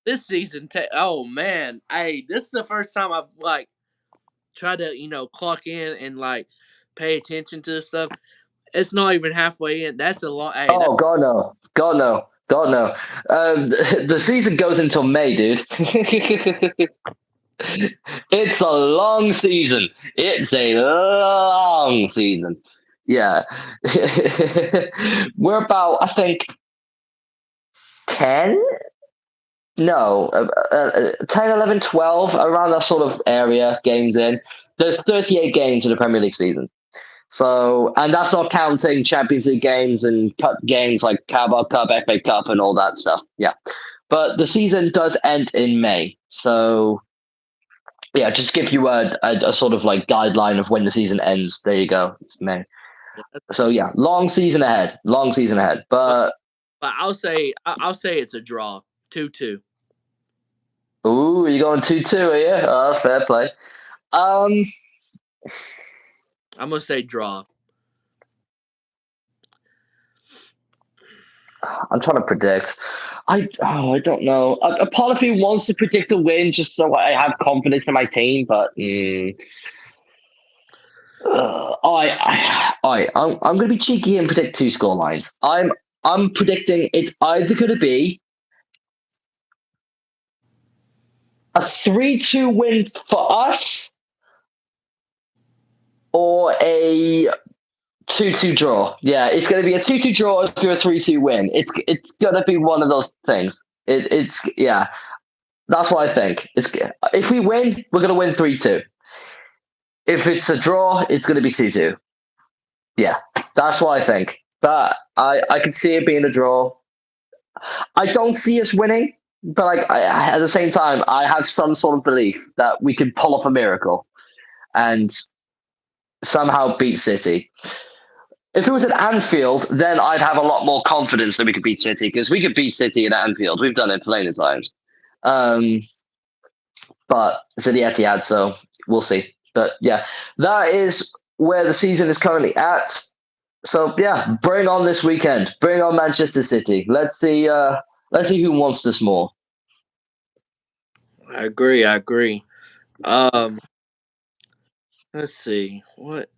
this season. Oh man, hey, this is the first time I've like tried to clock in and like pay attention to this stuff. It's not even halfway in. That's a lot. Hey, that oh god no, god no, god no. The season goes until May, dude. It's a long season. It's a long season. Yeah. We're about, I think, 10? No, 10, 11, 12, around that sort of area, games in. There's 38 games in the Premier League season. So, and that's not counting Champions League games and cup games like Carabao Cup, FA Cup, and all that stuff. Yeah. But the season does end in May. So, yeah, just give you a sort of like guideline of when the season ends. There you go. It's May. yeah, So yeah, long season ahead. Long season ahead. but, But but I'll say it's a draw, 2-2. ooh, you going 2-2, are you? Oh, fair play. Um, I'm gonna say draw. I'm trying to predict. I don't know. A part of me wants to predict a win just so I have confidence in my team, but I'm going to be cheeky and predict two score lines. I'm predicting it's either going to be a 3-2 win for us or a 2-2 draw. Yeah, it's going to be a 2-2 draw or a 3-2 win. It's going to be one of those things. It's yeah. That's what I think. It's if we win, we're going to win 3-2. If it's a draw, it's going to be 2-2. Yeah, that's what I think. But I can see it being a draw. I don't see us winning, but at the same time, I have some sort of belief that we could pull off a miracle and somehow beat City. If it was at Anfield, then I'd have a lot more confidence that we could beat City because we could beat City at Anfield. We've done it plenty of times. Um, but it's at the Etihad, so we'll see. But yeah, that is where the season is currently at. So yeah, bring on this weekend. Bring on Manchester City. Let's see. Let's see who wants this more. I agree. I agree. Um, let's see what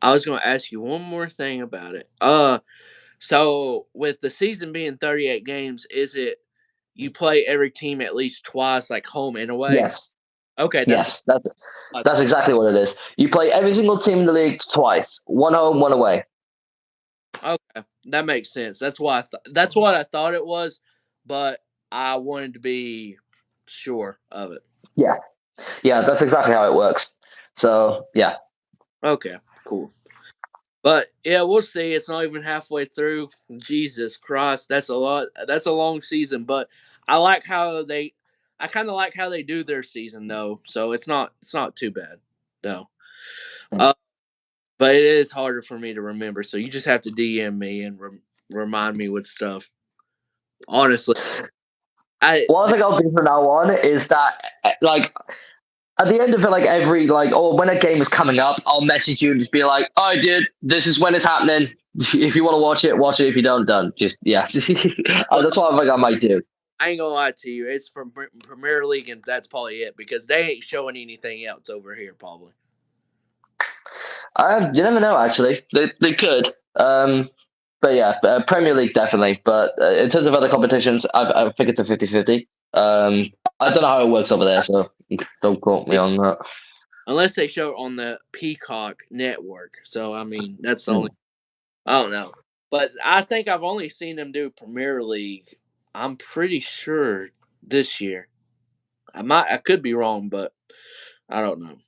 I was gonna ask you one more thing about it. So with the season being 38 games, is it you play every team at least twice, like home and away? Yes, Okay, that's yes, what I that's thought. exactly what it is. You play every single team in the league twice. One home, one away. Okay, that makes sense. That's what I thought it was, but I wanted to be sure of it. Yeah, yeah, that's exactly how it works. So yeah, Okay, cool. But yeah, we'll see. It's not even halfway through. Jesus Christ, that's a lot. That's a long season, but I like how they. I kind of like how they do their season though, so it's not too bad though. but it is harder for me to remember. So you just have to DM me and remind me with stuff. Honestly, One thing I'll do from now on is that, like, at the end of it, like every or when a game is coming up, I'll message you and just be like, "Oh, dude, this is when it's happening. If you want to watch it, watch it. If you don't, just yeah." That's what I think I might do. I ain't gonna lie to you. It's from Premier League, and that's probably it because they ain't showing anything else over here. Probably. You never know. Actually, they could. But yeah, Premier League definitely. But in terms of other competitions, I think it's a 50-50. I don't know how it works over there, so don't quote me on that. Unless they show it on the Peacock network. So I mean, that's the only. Hmm. I don't know, but I think I've only seen them do Premier League. I'm pretty sure this year. I could be wrong, but I don't know.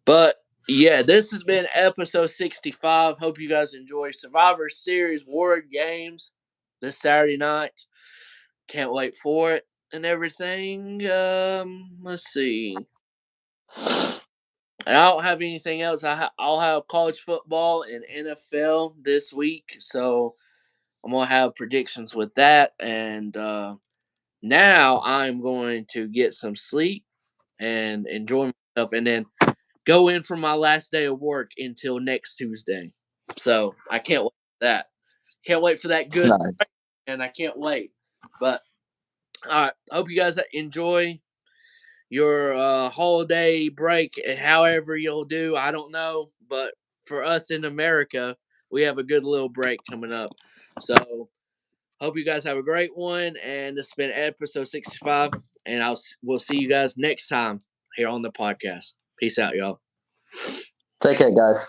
But yeah, this has been episode 65. Hope you guys enjoy Survivor Series WarGames this Saturday night. Can't wait for it and everything. Let's see. And I don't have anything else. I'll have college football and NFL this week, so I'm gonna have predictions with that. And now I'm going to get some sleep and enjoy myself, and then go in for my last day of work until next Tuesday. So I can't wait for that. Can't wait for that good, Nice. and I can't wait. But all right, I hope you guys enjoy your holiday break, however you'll do. I don't know, but for us in America, we have a good little break coming up. So hope you guys have a great one, and this has been episode 65, and we'll see you guys next time here on the podcast. Peace out, y'all. Take care, guys.